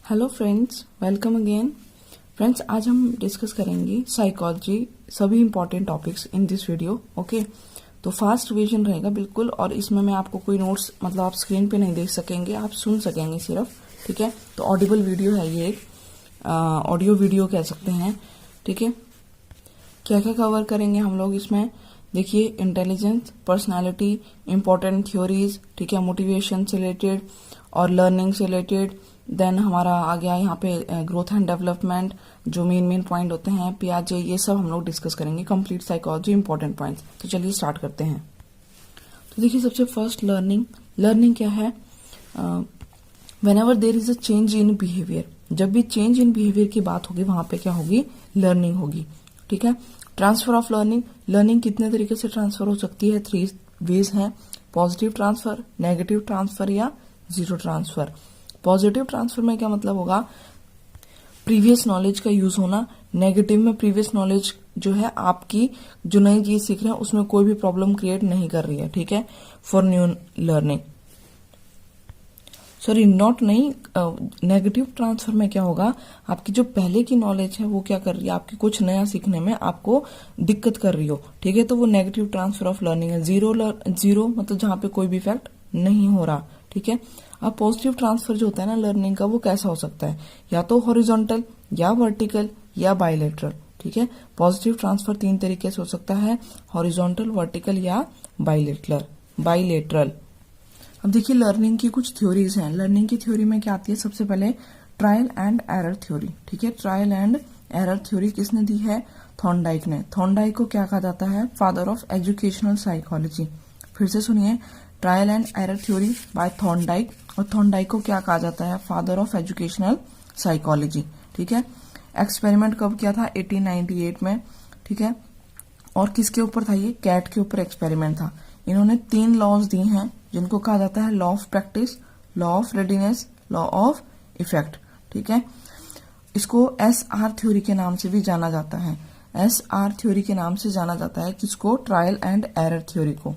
Hello friends, welcome again. Friends, आज हम discuss करेंगे साइकोलॉजी, सभी important topics in this video. Okay, तो फास्ट रिवीजन रहेगा बिल्कुल, और इसमें मैं आपको कोई नोट्स मतलब आप स्क्रीन पे नहीं देख सकेंगे, आप सुन सकेंगे सिर्फ। ठीक है, तो ऑडिबल वीडियो है ये, एक ऑडियो वीडियो कह सकते हैं। ठीक है, क्या क्या कवर करेंगे हम लोग इसमें, देखिए, इंटेलिजेंस, पर्सनालिटी, इंपॉर्टेंट थ्योरीज, ठीक है, मोटिवेशन से रिलेटेड और लर्निंग से रिलेटेड। देन हमारा आ गया यहाँ पे ग्रोथ एंड डेवलपमेंट, जो मेन पॉइंट होते हैं, पियाजे, ये सब हम लोग डिस्कस करेंगे। Complete psychology, important points. तो चलिए स्टार्ट करते हैं। तो देखिए, सबसे फर्स्ट लर्निंग क्या है? Whenever there is a change in behaviour, जब भी चेंज इन बिहेवियर की बात होगी वहां पे क्या होगी? लर्निंग होगी। ठीक है, ट्रांसफर ऑफ लर्निंग कितने तरीके से ट्रांसफर हो सकती है? 3 वेज हैं, पॉजिटिव ट्रांसफर, नेगेटिव ट्रांसफर या जीरो ट्रांसफर। पॉजिटिव ट्रांसफर में क्या मतलब होगा? प्रीवियस नॉलेज का यूज होना। नेगेटिव में प्रीवियस नॉलेज जो है, आपकी जो नई चीज सीख रहे हैं उसमें कोई भी प्रॉब्लम क्रिएट नहीं कर रही है। ठीक है, for new learning, sorry not नहीं, नेगेटिव ट्रांसफर में क्या होगा? आपकी जो पहले की नॉलेज है वो क्या कर रही है? आपकी कुछ नया सीखने में आपको दिक्कत कर रही हो। ठीक है, तो वो नेगेटिव ट्रांसफर ऑफ लर्निंग है। जीरो मतलब जहां पे कोई भी इफेक्ट नहीं हो रहा। ठीक है, अब पॉजिटिव ट्रांसफर जो होता है ना लर्निंग का, वो कैसा हो सकता है? या तो हॉरिजॉन्टल, या वर्टिकल, या बायलेटरल। ठीक है, पॉजिटिव ट्रांसफर 3 तरीके से हो सकता है, हॉरिजॉन्टल, वर्टिकल या बायलेटरल। अब देखिए, लर्निंग की कुछ थ्योरीज हैं। लर्निंग की थ्योरी में क्या आती है? सबसे पहले ट्रायल एंड एरर थ्योरी। ठीक है, ट्रायल एंड एरर थ्योरी किसने दी है? थॉर्नडाइक ने। थॉर्नडाइक को क्या कहा जाता है? Father of educational psychology. फिर से सुनिए, trial and error theory by Thorndike, और थॉर्नडाइक को क्या कहा जाता है? Father of educational psychology. ठीक है, एक्सपेरिमेंट कब किया था? 1898 में। ठीक है, और किसके ऊपर था ये? कैट के ऊपर एक्सपेरिमेंट था। इन्होंने 3 लॉज दी हैं जिनको कहा जाता है law of practice, law of readiness, law of effect. ठीक है, इसको SR थ्योरी के नाम से भी जाना जाता है। SR थ्योरी के नाम से जाना जाता है किसको? ट्रायल एंड एरर थ्योरी को।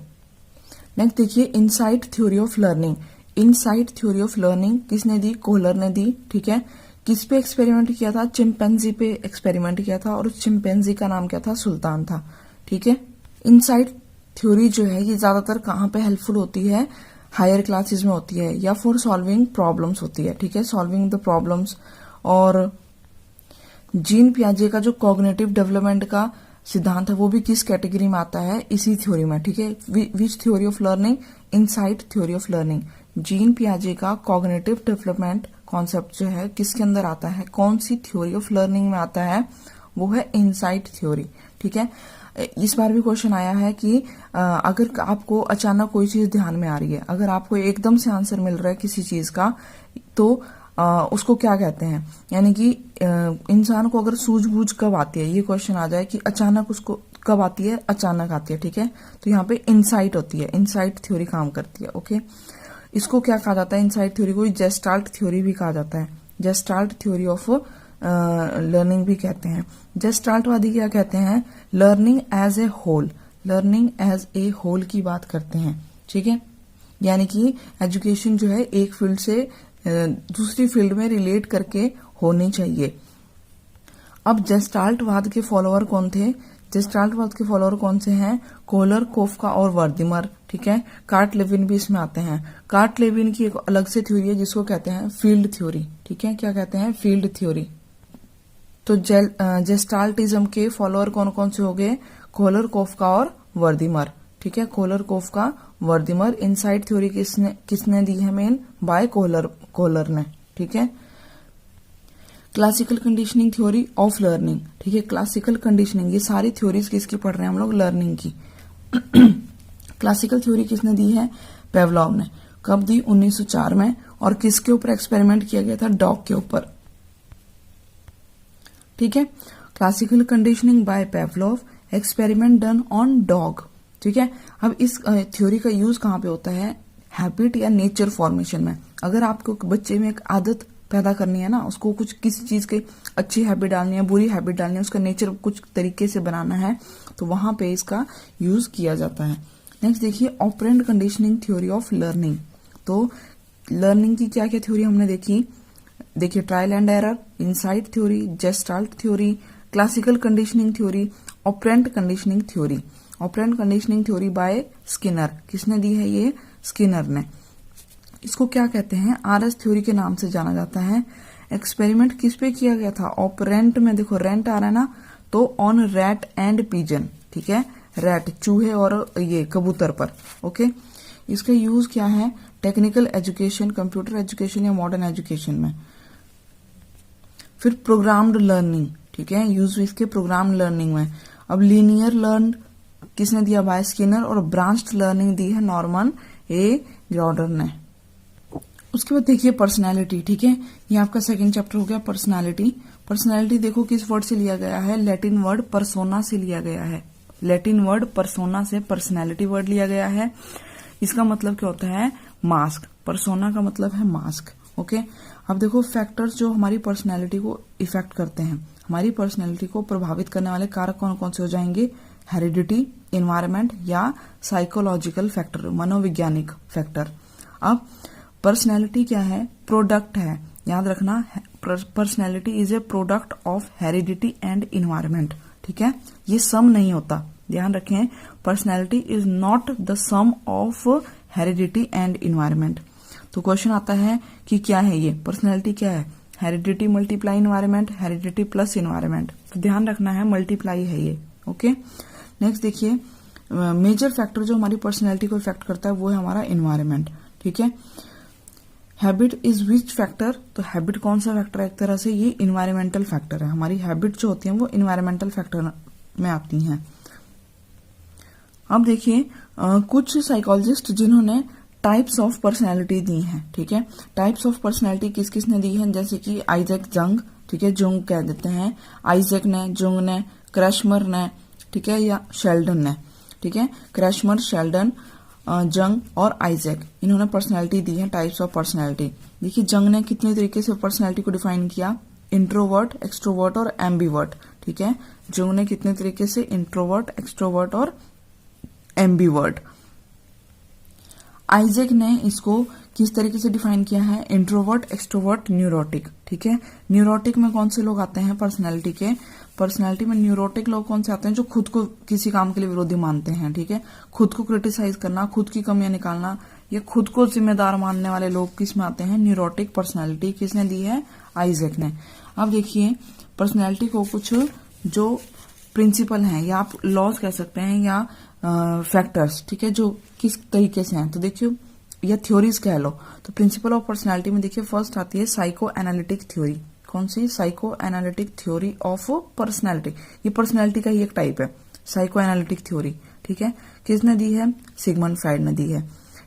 नेक्स्ट देखिए, insight theory of learning. Insight theory of learning किसने दी? कोहलर ने दी। ठीक है, किस पे एक्सपेरिमेंट किया था? चिंपैंजी पे एक्सपेरिमेंट किया था, और उस चिंपैंजी का नाम क्या था? सुल्तान था। ठीक है, इनसाइट थ्योरी जो है ये ज्यादातर कहाँ पे हेल्पफुल होती है? हायर क्लासेस में होती है, या फॉर सॉल्विंग प्रॉब्लम्स होती है। ठीक है, सॉल्विंग द प्रॉब्लम्स। और जीन पियाजे का जो कॉग्निटिव डेवलपमेंट का सिद्धांत है वो भी किस कैटेगरी में आता है? इसी थ्योरी में। ठीक है, which theory of learning? Insight theory of learning. Jean पियाजे का कॉग्निटिव डेवलपमेंट कॉन्सेप्ट जो है किसके अंदर आता है? कौन सी थ्योरी ऑफ लर्निंग में आता है? वो है इनसाइट थ्योरी। ठीक है, इस बार भी क्वेश्चन आया है कि अगर आपको अचानक कोई चीज ध्यान में आ रही है, अगर आपको एकदम से आंसर मिल रहा है किसी चीज का, तो उसको क्या कहते हैं? यानी कि इंसान को अगर सूझबूझ कब आती है, ये क्वेश्चन आ जाए कि अचानक उसको कब आती है? अचानक आती है। ठीक है, तो यहाँ पे इनसाइट होती है, इनसाइट थ्योरी काम करती है। ओके, इसको क्या कहा जाता है? इनसाइट थ्योरी को जेस्टाल्ट थ्योरी भी कहा जाता है। जेस्टाल्ट थ्योरी ऑफ लर्निंग भी कहते हैं। जेस्टाल्टवादी क्या कहते हैं? Learning as a whole, learning as a whole की बात करते हैं। ठीक है, यानी कि एजुकेशन जो है एक फील्ड से दूसरी फील्ड में रिलेट करके होनी चाहिए। अब जेस्टाल्टवाद के फॉलोअर कौन थे? जेस्टाल्टवाद के फॉलोअर कौन से हैं? कोहलर, कोफका और वर्दिमर। ठीक है, कार्ट लेविन भी इसमें आते हैं। कार्ट लेविन की एक अलग से थ्योरी है जिसको कहते हैं फील्ड थ्योरी। ठीक है, क्या कहते हैं? Field theory. तो जेस्टाल्टिज्म के फॉलोअर कौन कौन से हो गए? कोहलर, कोफका और वर्दिमर। ठीक है, कोहलर, कोफका, वर्दिमर। इनसाइट थ्योरी किसने दी है? मेन बाय कोहलर ने। ठीक है, classical conditioning theory of learning. ठीक है, क्लासिकल कंडीशनिंग, ये सारी थ्योरीज किसकी पढ़ रहे हैं हम लोग? लर्निंग की। क्लासिकल थ्योरी किसने दी है? पेवलॉव ने। कब दी? 1904 में। और किसके ऊपर एक्सपेरिमेंट किया गया था? डॉग के ऊपर। ठीक है, classical conditioning by Pavlov, experiment done on dog. ठीक है, अब इस थ्योरी का यूज कहाँ पे होता है? हैबिट या नेचर फॉर्मेशन में। अगर आपको बच्चे में एक आदत पैदा करनी है ना, उसको कुछ किसी चीज की अच्छी हैबिट डालनी है, बुरी हैबिट डालनी है, उसका नेचर कुछ तरीके से बनाना है, तो वहां पे इसका यूज किया जाता है। नेक्स्ट देखिए, operant conditioning theory of learning. तो लर्निंग की क्या क्या थ्योरी हमने देखी? देखिए trial and error, insight theory, gestalt theory, classical conditioning theory, operant conditioning theory. Operant conditioning theory by Skinner, किसने दी है? ये स्किनर ने। इसको क्या कहते हैं? आरएस थ्योरी के नाम से जाना जाता है। एक्सपेरिमेंट किस पे किया गया था? ऑपरेंट में, देखो रेंट आ रहा है ना, तो ऑन रैट एंड पिजन, ठीक है, रैट चूहे और ये कबूतर पर। ओके, इसका यूज क्या है? टेक्निकल एजुकेशन, कंप्यूटर एजुकेशन या मॉडर्न एजुकेशन में। फिर प्रोग्राम्ड लर्निंग, ठीक है, यूज इसके प्रोग्राम लर्निंग में। अब लीनियर लर्न किसने दिया? By Skinner. और ब्रांच्ड लर्निंग दी है नॉर्मन ए ग्रॉडर ने। उसके बाद देखिए पर्सनैलिटी, ठीक है, ये आपका सेकंड चैप्टर हो गया पर्सनैलिटी। पर्सनैलिटी देखो किस वर्ड से लिया गया है? लैटिन वर्ड परसोना से लिया गया है। लैटिन वर्ड परसोना से पर्सनैलिटी वर्ड लिया गया है। इसका मतलब क्या होता है? मास्क। परसोना का मतलब है मास्क। ओके, अब देखो फैक्टर्स जो हमारी पर्सनैलिटी को इफेक्ट करते हैं, हमारी पर्सनैलिटी को प्रभावित करने वाले कारक कौन कौन से हो जाएंगे? हेरिडिटी, एनवायरमेंट या साइकोलॉजिकल फैक्टर, मनोवैज्ञानिक फैक्टर। अब पर्सनैलिटी क्या है? प्रोडक्ट है, याद रखना, personality is a product of heredity and environment, ठीक है, ये सम नहीं होता, ध्यान रखें। Personality is not the sum of heredity and environment. तो क्वेश्चन आता है कि क्या है ये पर्सनैलिटी? क्या है? Heredity multiply environment, heredity plus environment. तो ध्यान रखना है मल्टीप्लाई है ये। ओके, नेक्स्ट देखिए मेजर फैक्टर जो हमारी पर्सनैलिटी को इफेक्ट करता है वो है हमारा इन्वायरमेंट, ठीक है। Habit is which factor? तो हैबिट कौन सा फैक्टर है? एक तरह से ये इन्वायरमेंटल फैक्टर है। हमारी हैबिट जो होती है वो इन्वायरमेंटल फैक्टर में आती हैं। अब देखिए कुछ साइकोलॉजिस्ट जिन्होंने टाइप्स ऑफ पर्सनैलिटी दी हैं, ठीक है, टाइप्स ऑफ पर्सनैलिटी किस किस ने दी है? जैसे कि आइजैक जंग, ठीक है, जुंग कह देते हैं, आइजैक ने, जुंग ने, क्रैशमर ने, ठीक है, या शेल्डन ने, ठीक है, क्रैशमर, शेल्डन, जंग और आइजैक, इन्होंने पर्सनैलिटी दी है, टाइप्स ऑफ पर्सनैलिटी। देखिए जंग ने कितने तरीके से पर्सनैलिटी को डिफाइन किया? इंट्रोवर्ट, एक्सट्रोवर्ट और एम्बीवर्ट, ठीक है, जंग ने कितने तरीके से? इंट्रोवर्ट, एक्सट्रोवर्ट और एम्बीवर्ट। आइजैक ने इसको किस तरीके से डिफाइन किया है? इंट्रोवर्ट, एक्सट्रोवर्ट, न्यूरोटिक, ठीक है। न्यूरोटिक में कौन से लोग आते हैं पर्सनैलिटी के? पर्सनैलिटी में न्यूरोटिक लोग कौन से आते हैं? जो खुद को किसी काम के लिए विरोधी मानते हैं, ठीक है, खुद को क्रिटिसाइज करना, खुद की कमियां निकालना या खुद को जिम्मेदार मानने वाले लोग किस में आते हैं? Neurotic personality. किसने दी है? आइजैक ने। अब देखिए पर्सनैलिटी को कुछ जो प्रिंसिपल हैं या आप लॉज कह सकते हैं या फैक्टर्स, ठीक है, जो किस तरीके से हैं, तो देखियो या थ्योरीज कह लो। तो प्रिंसिपल ऑफ पर्सनैलिटी में देखिए फर्स्ट आती है साइको एनालिटिक थ्योरी। कौन सी? Psycho analytic theory of personality. ये पर्सनैलिटी का ही एक टाइप है, साइको एनालिटिक थ्योरी, ठीक है। किसने दी है? सिगमंड फ्राइड ने दी है।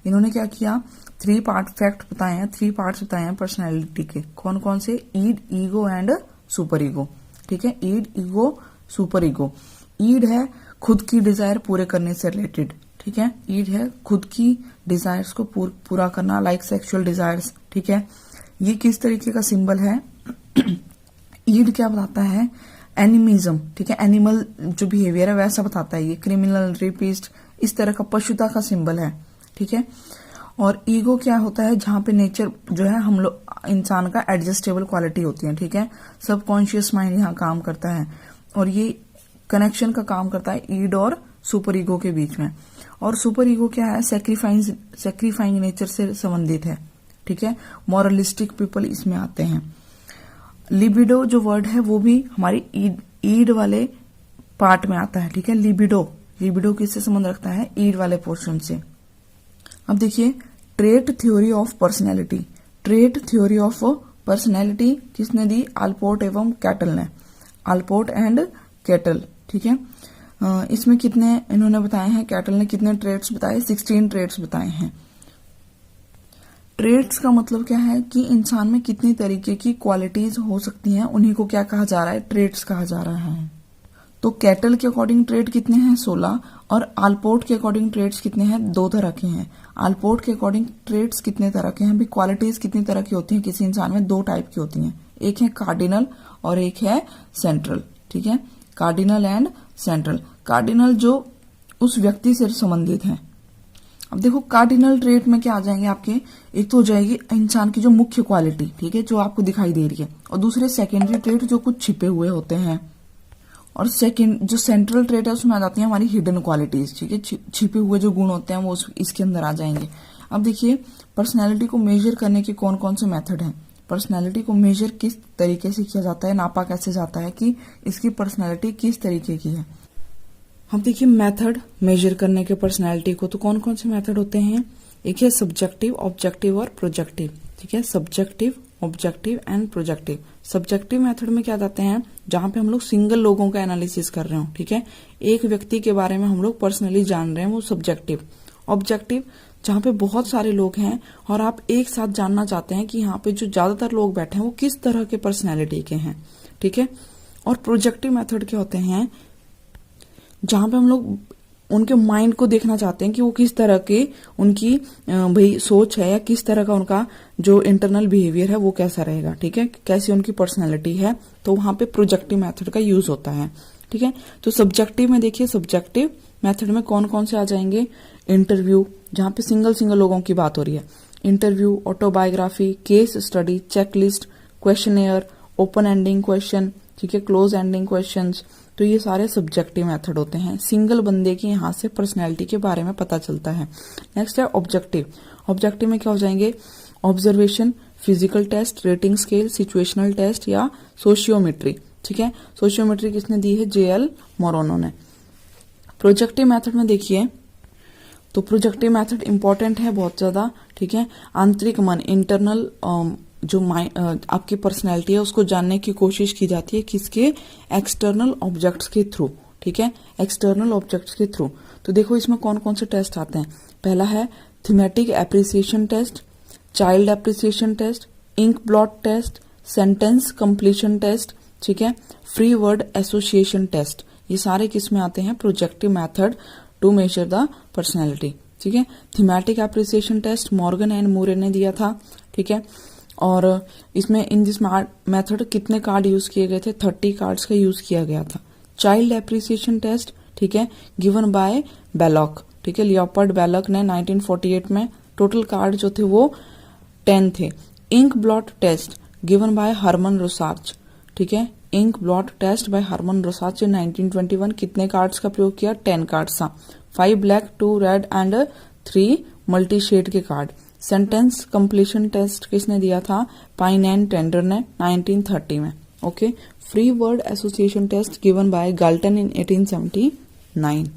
इन्होंने क्या किया? 3 पार्ट फैक्ट बताए हैं, 3 पार्ट्स बताए हैं पर्सनैलिटी के। कौन कौन से? ईड, ईगो एंड सुपर ईगो, ठीक है, ईड, ईगो, सुपर ईगो। ईड है खुद की डिजायर पूरे करने से रिलेटेड, ठीक है, ईड है खुद की डिजायर्स को पूरा करना, लाइक सेक्सुअल डिजायर्स, ठीक है। ये किस तरीके का सिंबल है? ईड क्या बताता है? एनिमिज्म, ठीक है, एनिमल जो बिहेवियर है वैसा बताता है ये, क्रिमिनल, रेपिस्ट, इस तरह का पशुता का सिंबल है, ठीक है। और ईगो क्या होता है? जहां पे नेचर जो है हम लोग इंसान का एडजस्टेबल क्वालिटी होती है, ठीक है, सबकॉन्शियस माइंड यहाँ काम करता है और ये कनेक्शन का काम करता है ईड और सुपर ईगो के बीच में। और सुपर ईगो क्या है? सेक्रीफाइंग नेचर से संबंधित है, ठीक है, मॉरलिस्टिक पीपल इसमें आते हैं। लिबिडो जो वर्ड है वो भी हमारी ईड वाले पार्ट में आता है, ठीक है, लिबिडो किससे संबंध रखता है? ईड वाले पोर्शन से। अब देखिए trait theory of personality. Trait theory of personality किसने दी? आलपोर्ट एवं कैटल ने, आलपोर्ट एंड कैटल, ठीक है। इसमें कितने इन्होंने बताए हैं? कैटल ने कितने ट्रेट्स बताए? 16 ट्रेट्स बताए हैं। ट्रेट्स का मतलब क्या है कि इंसान में कितनी तरीके की क्वालिटीज हो सकती हैं, उन्हीं को क्या कहा जा रहा है? ट्रेट्स कहा जा रहा है। तो कैटल के अकॉर्डिंग ट्रेट कितने हैं? 16। और आलपोर्ट के अकॉर्डिंग ट्रेट्स कितने हैं? 2 तरह के हैं। आलपोर्ट के अकॉर्डिंग ट्रेट्स कितने तरह के हैं? भी क्वालिटीज कितनी तरह की होती हैं किसी इंसान में? 2 टाइप की होती हैं, एक है कार्डिनल और एक है सेंट्रल, ठीक है, कार्डिनल एंड सेंट्रल। कार्डिनल जो उस व्यक्ति से संबंधित है अब देखो कार्डिनल ट्रेट में क्या आ जाएंगे आपके, एक तो हो जाएगी इंसान की जो मुख्य क्वालिटी, ठीक है, जो आपको दिखाई दे रही है, और दूसरे सेकेंडरी ट्रेट जो कुछ छिपे हुए होते हैं, और सेकंड जो सेंट्रल ट्रेट है उसमें आ जाती है हमारी हिडन क्वालिटीज, ठीक है, छिपे हुए जो गुण होते हैं वो इसके अंदर आ जाएंगे। अब देखिए पर्सनैलिटी को मेजर करने के कौन कौन से मेथड हैं। पर्सनैलिटी को मेजर किस तरीके से किया जाता है, नापा कैसे जाता है कि इसकी पर्सनैलिटी किस तरीके की है। हम देखिए मेथड मेजर करने के पर्सनैलिटी को, तो कौन कौन से मेथड होते हैं, एक है सब्जेक्टिव, ऑब्जेक्टिव और प्रोजेक्टिव, ठीक है, subjective, objective and projective. Subjective method में क्या जाते हैं, जहां पे हम लोग सिंगल लोगों का एनालिसिस कर रहे हो, ठीक है, एक व्यक्ति के बारे में हम लोग पर्सनली जान रहे हैं, वो सब्जेक्टिव। ऑब्जेक्टिव जहां पे बहुत सारे लोग हैं और आप एक साथ जानना चाहते हैं कि यहाँ पे जो ज्यादातर लोग बैठे हैं वो किस तरह के पर्सनैलिटी के हैं, ठीक है। और प्रोजेक्टिव मेथड के होते हैं जहां पे हम लोग उनके माइंड को देखना चाहते हैं कि वो किस तरह के उनकी भाई सोच है, या किस तरह का उनका जो इंटरनल बिहेवियर है वो कैसा रहेगा, ठीक है, कैसी उनकी पर्सनैलिटी है, तो वहां पे प्रोजेक्टिव मेथड का यूज होता है, ठीक है। तो सब्जेक्टिव में देखिए, सब्जेक्टिव मेथड में कौन कौन से आ जाएंगे, इंटरव्यू, जहां पे सिंगल लोगों की बात हो रही है, interview, autobiography, case study, checklist, questionnaire, open ending question, ठीक है, क्लोज एंडिंग क्वेश्चंस, तो ये सारे सब्जेक्टिव मेथड होते हैं। सिंगल बंदे की यहाँ से पर्सनैलिटी के बारे में पता चलता है। नेक्स्ट है ऑब्जेक्टिव। ऑब्जेक्टिव में क्या हो जाएंगे, observation, physical test, rating scale, situational test या सोशियोमेट्री, ठीक है। सोशियोमेट्री किसने दी है, जेएल मोरोनो ने। प्रोजेक्टिव मेथड में देखिए, तो प्रोजेक्टिव मेथड इंपॉर्टेंट है बहुत ज्यादा, ठीक है। आंतरिक मन, इंटरनल जो आपकी पर्सनैलिटी है उसको जानने की कोशिश की जाती है, किसके, एक्सटर्नल ऑब्जेक्ट्स के थ्रू, ठीक है, एक्सटर्नल ऑब्जेक्ट्स के थ्रू। तो देखो इसमें कौन कौन से टेस्ट आते हैं, पहला है thematic appreciation test, child appreciation test, ink blot test, sentence completion test, ठीक है, फ्री वर्ड एसोसिएशन टेस्ट। ये सारे किस में आते हैं, projective method to measure the personality, ठीक है। Thematic appreciation test Morgan and Murray ने दिया था, ठीक है, और इसमें इन दिस मेथड कितने कार्ड यूज किए गए थे, 30 कार्ड्स का यूज किया गया था। चाइल्ड एप्रिसिएशन टेस्ट, ठीक है, गिवन बाय बेलॉक, ठीक है, लियोपर्ड बेलॉक ने 1948 में, टोटल कार्ड जो थे वो 10 थे। Ink blot test given by Hermann Rorschach, ठीक है, ink blot test by Hermann Rorschach in 1921, कितने कार्ड्स का प्रयोग किया, 10 कार्ड्स था, 5 black, 2 red and 3 multi shade के कार्ड। सेंटेंस कंप्लीशन टेस्ट किसने दिया था, पाइन एंड टेंडर ने 1930 में, okay. Free word association test given by Galton in 1879।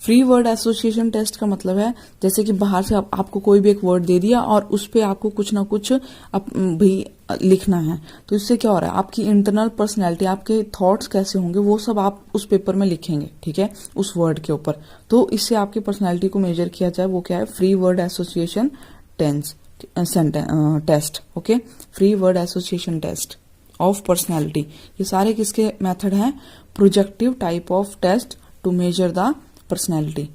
Free word association test का मतलब है जैसे कि बाहर से आपको कोई भी एक वर्ड दे दिया और उस पे आपको कुछ ना कुछ भी लिखना है, तो इससे क्या हो रहा है, आपकी इंटरनल पर्सनैलिटी, आपके थॉट्स कैसे होंगे वो सब आप उस पेपर में लिखेंगे, ठीक है, उस वर्ड के ऊपर। तो इससे आपकी पर्सनैलिटी को मेजर किया जाए, वो क्या है, free word association test, okay, free word association test of personality. ये सारे किसके मेथड हैं, projective type of test to measure the personality.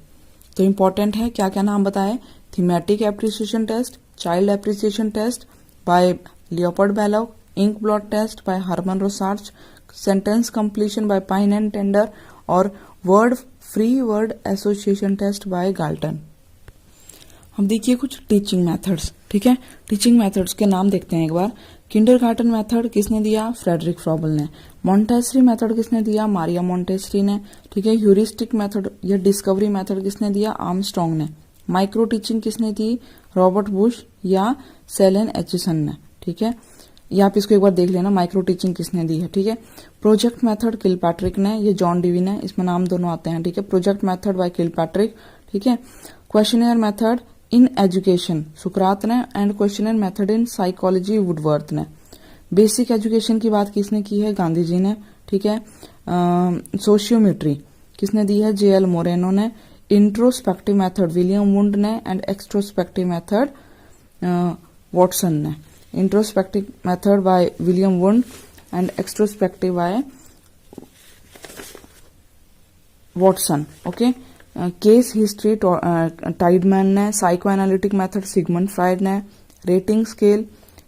तो इंपॉर्टेंट है, क्या क्या नाम बताए, thematic appreciation test, child appreciation test by Leopold Bellak, ink blot test by Hermann Rorschach, sentence completion by Pine and Tendler, और free word association test by Galton. हम देखिए कुछ टीचिंग मेथड्स, ठीक है, टीचिंग मेथड्स के नाम देखते हैं एक बार। किंडरगार्टन मेथड किसने दिया, फ्रेडरिक फ्रॉबल ने। मॉन्टेसरी मेथड किसने दिया, मारिया मॉन्टेसरी ने, ठीक है। ह्यूरिस्टिक मेथड या डिस्कवरी मेथड किसने दिया, आर्मस्ट्रांग ने। माइक्रो टीचिंग किसने दी, रॉबर्ट बुश या सेलन एचिसन ने, ठीक है। ये आप इसको एक बार देख लेना, माइक्रो टीचिंग किसने दी है, ठीक है। प्रोजेक्ट मेथड किलपैट्रिक ने, ये जॉन डिवी ने, इसमें नाम दोनों आते हैं, ठीक है। प्रोजेक्ट मेथड बाय किलपैट्रिक, ठीक है। क्वेश्चनर मेथड इन एजुकेशन सुकरात ने, and questioner method in psychology Woodworth ने। बेसिक एजुकेशन की बात किसने की है, गांधी जी ने, ठीक है। सोशियोमेट्री किसने दी है, जेएल मोरेनो ने। इंट्रोस्पेक्टिव मेथड विलियम वुंड ने, एंड एक्सट्रोस्पेक्टिव मेथड वॉटसन ने। Introspective method by William Wundt and extrospective by Watson, okay. Case history Tiedeman ने। Psycho analytic method Sigmund Freud ने। रेटिंग स्केल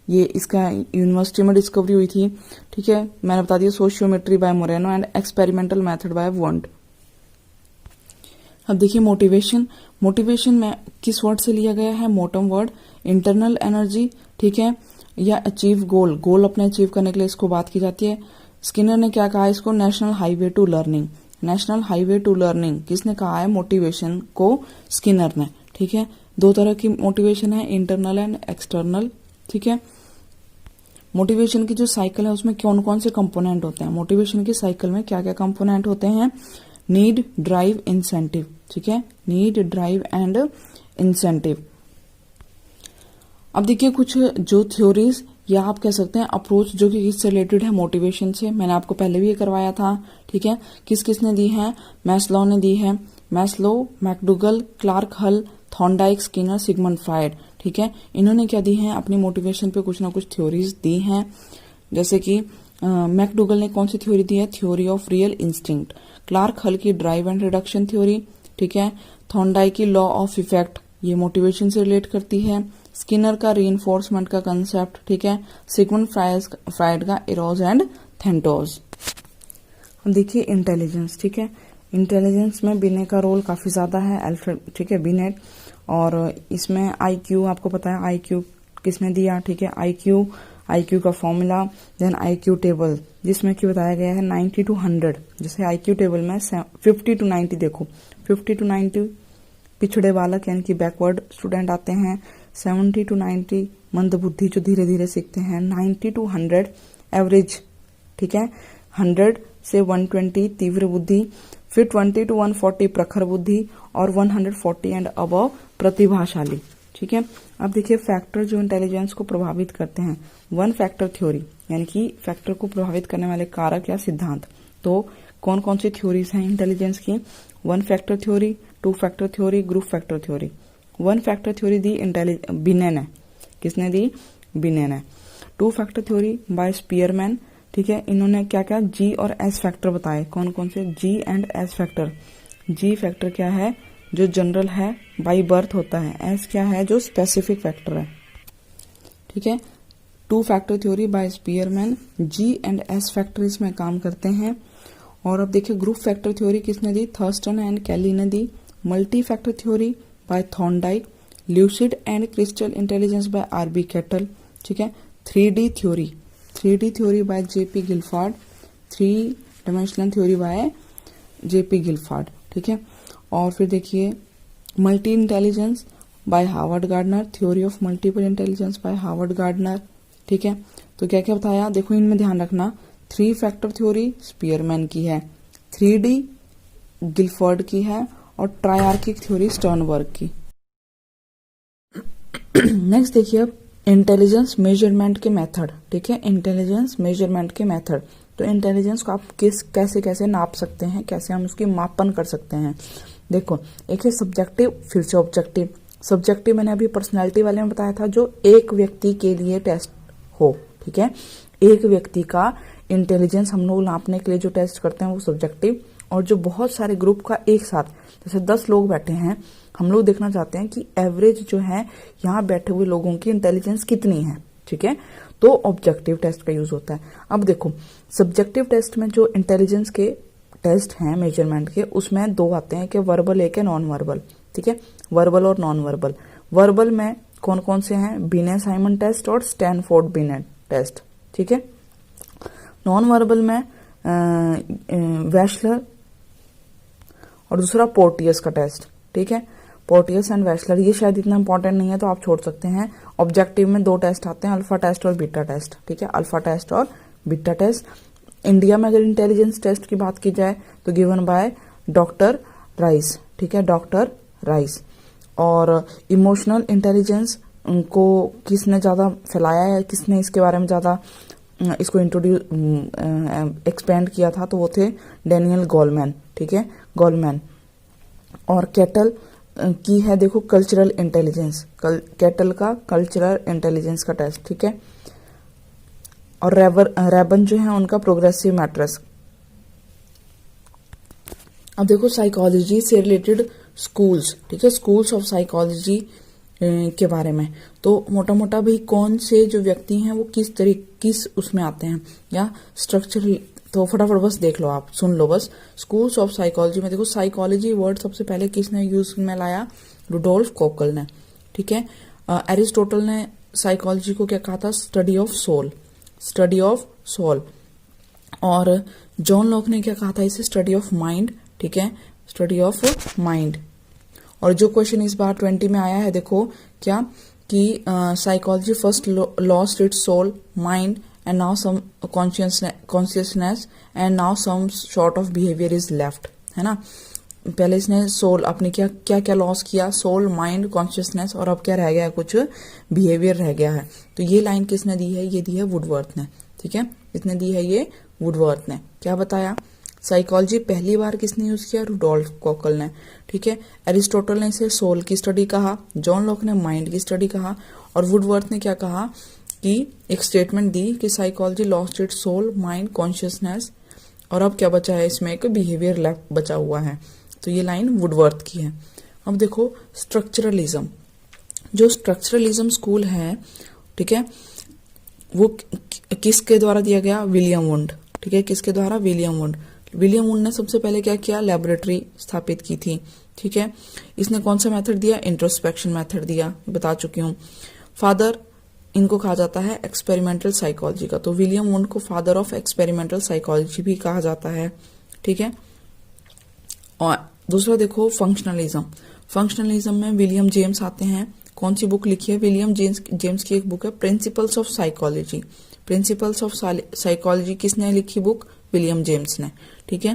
ये इसका यूनिवर्सिटी में discovery हुई थी, ठीक है, मैंने बता दिया। Sociometry by Moreno and experimental method by Wundt. अब देखिए मोटिवेशन, मोटिवेशन में किस वर्ड से लिया गया है, मोटम वर्ड, इंटरनल एनर्जी, ठीक है, या अचीव गोल, गोल अपने अचीव करने के लिए इसको बात की जाती है। स्किनर ने क्या कहा इसको, national highway to learning, national highway to learning किसने कहा है, मोटिवेशन को स्किनर ने, ठीक है। दो तरह की मोटिवेशन है, इंटरनल एंड एक्सटर्नल, ठीक है। मोटिवेशन की जो साइकिल है उसमें कौन कौन से कंपोनेंट होते हैं, मोटिवेशन की साइकिल में क्या क्या कंपोनेंट होते हैं, नीड, ड्राइव, इंसेंटिव, ठीक है, नीड, ड्राइव एंड इंसेंटिव। अब देखिए कुछ जो थ्योरीज या आप कह सकते हैं अप्रोच जो कि किससे रिलेटेड है, मोटिवेशन से, मैंने आपको पहले भी ये करवाया था, ठीक है। किस किसने दी है, मैस्लो ने दी है, मैस्लो, मैकडूगल, क्लार्क हल, थॉर्नडाइक, स्किनर, सिगमंड फ्राइड, ठीक है। इन्होंने क्या दी है, अपनी मोटिवेशन पे कुछ ना कुछ थ्योरीज दी हैं। जैसे कि मैकडूगल ने कौन सी थ्योरी दी है, theory of real instinct, Clark Hull की ड्राइव एंड रिडक्शन थ्योरी, ठीक है, थॉर्नडाइक की लॉ ऑफ इफेक्ट, ये मोटिवेशन से रिलेट करती है, स्किनर का रीइंफोर्समेंट का कंसेप्ट, ठीक है, सिगमंड फ्राइड का इरोज एंड थेंटोज। अब देखिए इंटेलिजेंस, ठीक है, इंटेलिजेंस में बिने का रोल काफी ज्यादा है, अल्फ्रेड, ठीक है, बिनेट, और इसमें आईक्यू आपको पता है, आईक्यू किसने दिया, ठीक है, आईक्यू का फॉर्मूला, देन आईक्यू टेबल जिसमें कि बताया गया है 90 to 100, जैसे आईक्यू टेबल में 50 to 90, देखो 50 to 90 पिछड़े बालक यानी कि बैकवर्ड स्टूडेंट आते हैं, 70 to 90 मंद बुद्धि जो धीरे धीरे सीखते हैं, 90 to 100 एवरेज, ठीक है, 100 से 120 तीव्र बुद्धि, फिर 20 to 140 प्रखर बुद्धि, और 140 एंड अबव प्रतिभाशाली, ठीक है। अब देखिए फैक्टर जो इंटेलिजेंस को प्रभावित करते हैं, वन फैक्टर थ्योरी यानी कि फैक्टर को प्रभावित करने वाले कारक या सिद्धांत, तो कौन कौन सी थ्योरीज हैं इंटेलिजेंस की, one factor theory, two factor theory, group factor theory. One factor theory दी बिने ने, किसने दी, बिने ने। Two factor theory by Spearman, ठीक है, इन्होंने क्या क्या जी और एस फैक्टर बताए, कौन कौन से, G and S factor. G factor क्या है, जो जनरल है, बाय बर्थ होता है, एस क्या है, जो स्पेसिफिक फैक्टर है, ठीक है। Two factor theory by Spearman, G and S factor इसमें काम करते हैं। और अब देखिए ग्रुप फैक्टर थ्योरी किसने दी, थर्स्टन एंड कैली ने दी। Multi factor theory by Thorndike, lucid and crystal intelligence by RB Cattell, ठीक है। 3D theory by JP Guilford, 3 dimensional theory by JP Guilford, ठीक है। और फिर देखिए multi intelligence by Harvard Gardner, theory of multiple intelligence by Harvard Gardner, ठीक है। तो क्या क्या बताया, देखो इनमें ध्यान रखना, 3 फैक्टर थ्योरी स्पीयरमैन की है, 3D गिल्फर्ड की है, और ट्रायआर्किक थ्योरी स्टर्नबर्ग की। नेक्स्ट देखिए अब इंटेलिजेंस मेजरमेंट के मेथड, ठीक है, इंटेलिजेंस मेजरमेंट के मेथड। तो इंटेलिजेंस को आप कैसे कैसे नाप सकते हैं, कैसे हम उसकी मापन कर सकते हैं। देखो एक है सब्जेक्टिव, फिर से ऑब्जेक्टिव। सब्जेक्टिव मैंने अभी पर्सनैलिटी वाले में बताया था, जो एक व्यक्ति के लिए टेस्ट हो, ठीक है, एक व्यक्ति का इंटेलिजेंस हम लोग नापने के लिए जो टेस्ट करते हैं वो सब्जेक्टिव। और जो बहुत सारे ग्रुप का एक साथ, जैसे 10 लोग बैठे हैं, हम लोग देखना चाहते हैं कि एवरेज जो है यहाँ बैठे हुए लोगों की इंटेलिजेंस कितनी है, ठीक है, तो ऑब्जेक्टिव टेस्ट का यूज होता है। अब देखो सब्जेक्टिव टेस्ट में जो इंटेलिजेंस के टेस्ट हैं मेजरमेंट के, उसमें 2 आते हैं, कि वर्बल एक है नॉन वर्बल, ठीक है, वर्बल और नॉन वर्बल। वर्बल में कौन कौन से हैं, बिने साइमन टेस्ट और स्टैनफोर्ड बिनेट टेस्ट, ठीक है। नॉन वर्बल में वेशलर और दूसरा पोर्टियस का टेस्ट, ठीक है, पोर्टियस एंड वेशलर। ये शायद इतना इंपॉर्टेंट नहीं है तो आप छोड़ सकते हैं। ऑब्जेक्टिव में 2 टेस्ट आते हैं, अल्फा टेस्ट और बीटा टेस्ट, ठीक है, अल्फा टेस्ट और बीटा टेस्ट। इंडिया में अगर इंटेलिजेंस टेस्ट की बात की जाए तो गिवन बाय डॉक्टर राइस, ठीक है, डॉक्टर राइस। और इमोशनल इंटेलिजेंस को किसने ज्यादा फैलाया है, किसने इसके बारे में ज्यादा इसको इंट्रोड्यूस एक्सपेंड किया था, तो वो थे डेनियल गोलमैन, ठीक है, गोलमैन। और कैटल की है देखो कल्चरल इंटेलिजेंस, कैटल का कल्चरल इंटेलिजेंस का टेस्ट, ठीक है। और रेबन जो है उनका प्रोग्रेसिव मैट्रिक्स। अब देखो साइकोलॉजी से रिलेटेड स्कूल्स, ठीक है, स्कूल्स ऑफ साइकोलॉजी के बारे में। तो मोटा मोटा भाई कौन से जो व्यक्ति हैं वो किस उसमें आते हैं, या स्ट्रक्चरल तो फटाफट बस देख लो, आप सुन लो बस। स्कूल्स ऑफ साइकोलॉजी में देखो, साइकोलॉजी वर्ड सबसे पहले किसने यूज में लाया? रुडोल्फ कोकल ने, ठीक है। एरिस्टोटल ने साइकोलॉजी को क्या कहा था? Study of soul, study of soul. और जॉन लॉक ने क्या कहा था इसे? स्टडी ऑफ माइंड, ठीक है, स्टडी ऑफ माइंड। और जो क्वेश्चन इस बार 20 में आया है देखो क्या, कि psychology first lost its soul, mind and now some consciousness and now some sort of behaviour is left, है ना। पहले इसने सोल अपनी क्या क्या क्या लॉस किया? सोल, माइंड, कॉन्शियसनेस, और अब क्या रह गया है? कुछ बिहेवियर रह गया है। तो ये लाइन किसने दी है? ये दी है वुडवर्थ ने, ठीक है, इसने दी है ये वुडवर्थ ने। क्या बताया? साइकोलॉजी पहली बार किसने यूज किया? रुडोल्फ कोकल ने, ठीक है। एरिस्टोटल ने इसे सोल की स्टडी कहा, जॉन लॉक ने माइंड की स्टडी कहा, और वुडवर्थ ने क्या कहा कि एक स्टेटमेंट दी कि psychology lost its soul, mind, consciousness, और अब क्या बचा है? इसमें एक बिहेवियर लेफ्ट बचा हुआ है। तो ये लाइन वुडवर्थ की है। अब देखो स्ट्रक्चरलिज्म, जो स्ट्रक्चरलिज्म स्कूल है, ठीक है, वो किसके द्वारा दिया गया? विलियम वुंड, ठीक है, किसके द्वारा? William wound. विलियम वुंड ने सबसे पहले क्या किया? लेबोरेटरी स्थापित की थी, ठीक है। इसने कौन सा मेथड दिया? इंट्रोस्पेक्शन मेथड दिया, बता चुकी हूं। फादर इनको कहा जाता है एक्सपेरिमेंटल साइकोलॉजी का, तो विलियम वुंड को फादर ऑफ एक्सपेरिमेंटल साइकोलॉजी भी कहा जाता है, ठीक है। और दूसरा देखो फंक्शनलिज्म, फंक्शनलिज्म में विलियम जेम्स आते हैं। कौन सी बुक लिखी है? विलियम जेम्स की एक बुक है principles of psychology. Principles of psychology किसने लिखी? बुक विलियम जेम्स ने, ठीक है।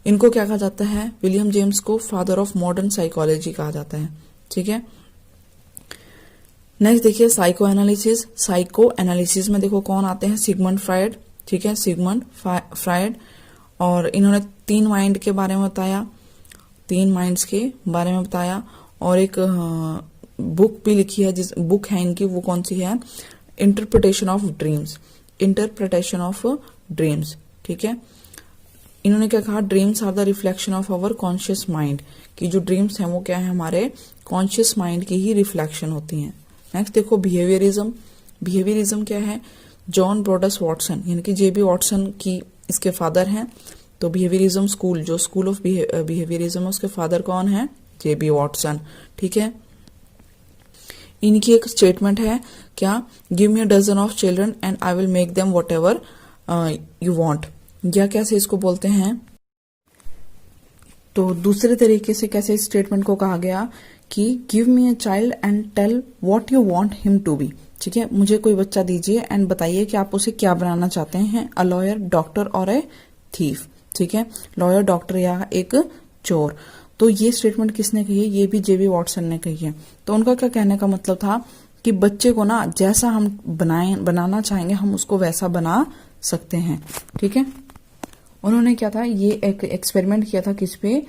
इनको क्या कहा जाता है? विलियम जेम्स को फादर ऑफ मॉडर्न साइकोलॉजी कहा जाता है, ठीक है। नेक्स्ट देखिए साइको एनालिसिस। साइको एनालिसिस में देखो कौन आते हैं? सिगमंड फ्रायड, ठीक है, सिगमंड फ्रायड। और इन्होंने 3 माइंड के बारे में बताया, 3 माइंड्स के बारे में बताया, और एक बुक भी लिखी है, जिस बुक है इनकी, वो कौन सी है? Interpretation of dreams, interpretation of dreams, ठीक है। इन्होंने क्या कहा? Dreams are the reflection of our conscious mind, कि जो ड्रीम्स हैं वो क्या है? हमारे कॉन्शियस माइंड की ही रिफ्लेक्शन होती हैं। नेक्स्ट देखो बिहेवियरिज्म। बिहेवियरिज्म क्या है? जॉन ब्रॉडस वॉटसन, यानी कि जेबी वॉटसन की इसके फादर हैं। तो बिहेवियरिज्म स्कूल, जो स्कूल ऑफ बिहेवियरिज्म, उसके फादर कौन है? जेबी वॉटसन, ठीक है। इनकी एक स्टेटमेंट है क्या? Give me a dozen of children and I will make them whatever you want, या कैसे इसको बोलते हैं? तो दूसरे तरीके से कैसे इस स्टेटमेंट को कहा गया कि give me a child and tell what you want him to be, ठीक है, मुझे कोई बच्चा दीजिए एंड बताइए कि आप उसे क्या बनाना चाहते हैं? अ लॉयर, डॉक्टर और ए थीफ, ठीक है, लॉयर, डॉक्टर या एक चोर। तो ये स्टेटमेंट किसने कही है? ये भी जेबी वॉटसन ने कही है। तो उनका क्या कहने का मतलब था कि बच्चे को ना जैसा हम बनाना चाहेंगे हम उसको वैसा बना सकते हैं, ठीक है। उन्होंने क्या था? ये एक एक्सपेरिमेंट किया था किस पे?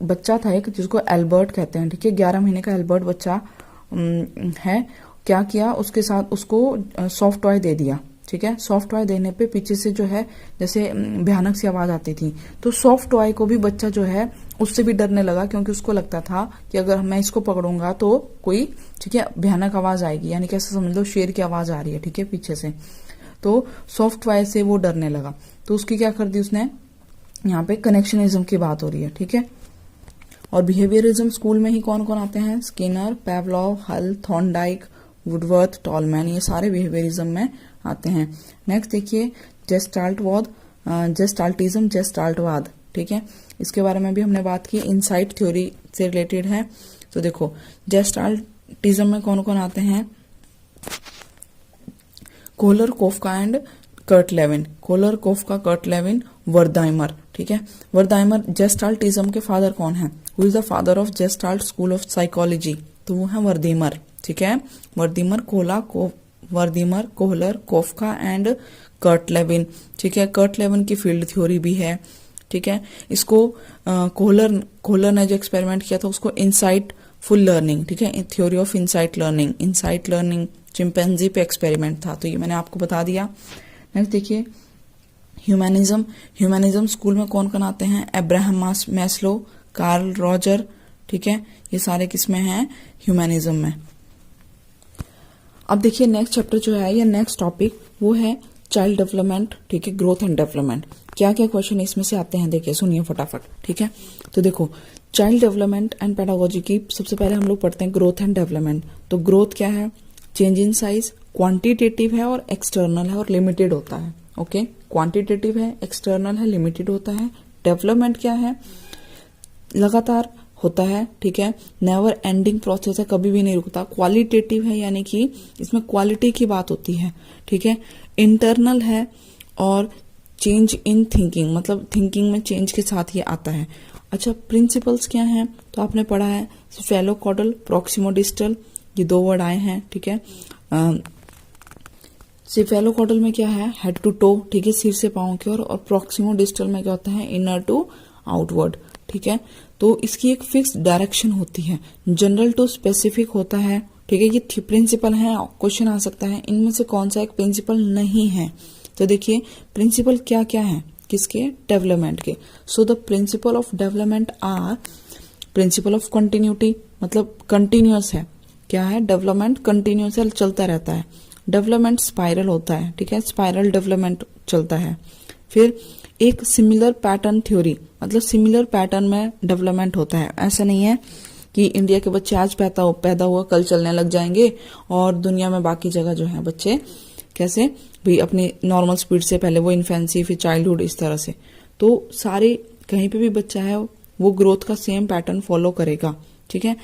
बच्चा था एक, जिसको एल्बर्ट कहते हैं, ठीक है, 11 महीने का एल्बर्ट बच्चा है। क्या किया? उसके साथ उसको सॉफ्ट टॉय दे दिया, ठीक है। सॉफ्ट टॉय देने पे पीछे से जो है जैसे भयानक सी आवाज आती थी, तो सॉफ्ट टॉय को भी बच्चा जो है उससे भी डरने लगा, क्योंकि उसको लगता था कि अगर मैं इसको पकड़ूंगा तो कोई, ठीक है, भयानक आवाज आएगी, यानी कैसे समझ लो शेर की आवाज आ रही है, ठीक है, पीछे से। तो सॉफ्ट टॉय से वो डरने लगा, तो उसकी क्या कर दी उसने? यहाँ पे कनेक्शनिज्म की बात हो रही है, ठीक है। और बिहेवियरिज्म स्कूल में ही कौन कौन आते हैं? स्किनर, पेवलॉव, हल, थॉर्नडाइक, वुडवर्थ, टॉलमैन, ये सारे बिहेवियरिज्म में आते हैं। नेक्स्ट देखिए जेस्टाल्टवाद, जेस्टाल्टिज्म, जेस्टाल्टवाद, ठीक है, इसके बारे में भी हमने बात की, इनसाइट थ्योरी से रिलेटेड है। तो देखो जेस्टाल्टिज्म में कौन कौन आते हैं? Kohler, Koffka and Kurt Lewin, Kohler, Koffka, Kurt Lewin, Wertheimer, ठीक है। वर्दाइमर जेस्टाल्टिज्म के फादर कौन है? Who is the father of Gestalt school of psychology? तो वो है वर्दीमर, ठीक है, Wertheimer, Wertheimer, Kohler, Koffka and Kurt Lewin, ठीक है। कर्ट लेविन की फील्ड थ्योरी भी है, ठीक है। इसको कोहलर ने जो एक्सपेरिमेंट किया था उसको इनसाइट फुल लर्निंग, ठीक है, theory of insight learning chimpanzee पे एक्सपेरिमेंट था, तो ये मैंने आपको बता दिया। नेक्स्ट देखिए ह्यूमैनिज्म स्कूल में कौन कौन आते हैं? अब्राहम मैस्लो, कार्ल रॉजर, ठीक है, ये सारे किसमें हैं? ह्यूमैनिज्म में। अब देखिए नेक्स्ट चैप्टर जो है या नेक्स्ट टॉपिक वो है चाइल्ड डेवलपमेंट, ठीक है, ग्रोथ एंड डेवलपमेंट। क्या क्या क्वेश्चन इसमें से आते हैं देखिए, सुनिए फटाफट, ठीक है। तो देखो चाइल्ड डेवलपमेंट एंड पेडागोजी की सबसे पहले हम लोग पढ़ते हैं ग्रोथ एंड डेवलपमेंट। तो ग्रोथ क्या है, चेंज इन साइज, क्वांटिटेटिव है और एक्सटर्नल है और लिमिटेड होता है। ओके, क्वांटिटेटिव है, एक्सटर्नल है, लिमिटेड होता है। डेवलपमेंट क्या है, लगातार होता है, ठीक है, नेवर एंडिंग प्रोसेस है, कभी भी नहीं रुकता। क्वालिटेटिव है यानी कि इसमें क्वालिटी की बात होती है, ठीक है। इंटरनल है और चेंज इन थिंकिंग, मतलब थिंकिंग में चेंज के साथ ये आता है। अच्छा, प्रिंसिपल्स क्या हैं, तो आपने पढ़ा है सेफेलोकॉडल, प्रॉक्सिमोडिस्टल, ये दो वर्ड आए हैं, ठीक है। सेफेलोकॉडल में क्या है, हेड टू टो, ठीक है, सिर से पांव की ओर, और प्रोक्सिमोडिस्टल में क्या होता है, इनर टू आउटवर्ड, ठीक है। तो इसकी एक फिक्स डायरेक्शन होती है, जनरल टू स्पेसिफिक होता है, ठीक है। ये प्रिंसिपल है, क्वेश्चन आ सकता है इनमें से कौन सा एक प्रिंसिपल नहीं है। तो देखिए प्रिंसिपल क्या क्या है, किसके, डेवलपमेंट के। So the principle of development are principle of continuity, मतलब कंटिन्यूअस है, क्या है, डेवलपमेंट कंटिन्यूअस है, चलता रहता है। डेवलपमेंट स्पाइरल होता है, ठीक है, स्पाइरल डेवलपमेंट चलता है। फिर एक सिमिलर पैटर्न थ्योरी, मतलब सिमिलर पैटर्न में डेवलपमेंट होता है। ऐसा नहीं है कि इंडिया के बच्चे आज पैदा हुआ कल चलने लग जाएंगे और दुनिया में बाकी जगह जो है बच्चे कैसे भी अपनी नॉर्मल स्पीड से, पहले वो इन्फेंसी फिर चाइल्डहुड, इस तरह से। तो सारे कहीं पे भी बच्चा है वो ग्रोथ का सेम पैटर्न फॉलो करेगा, ठीक है।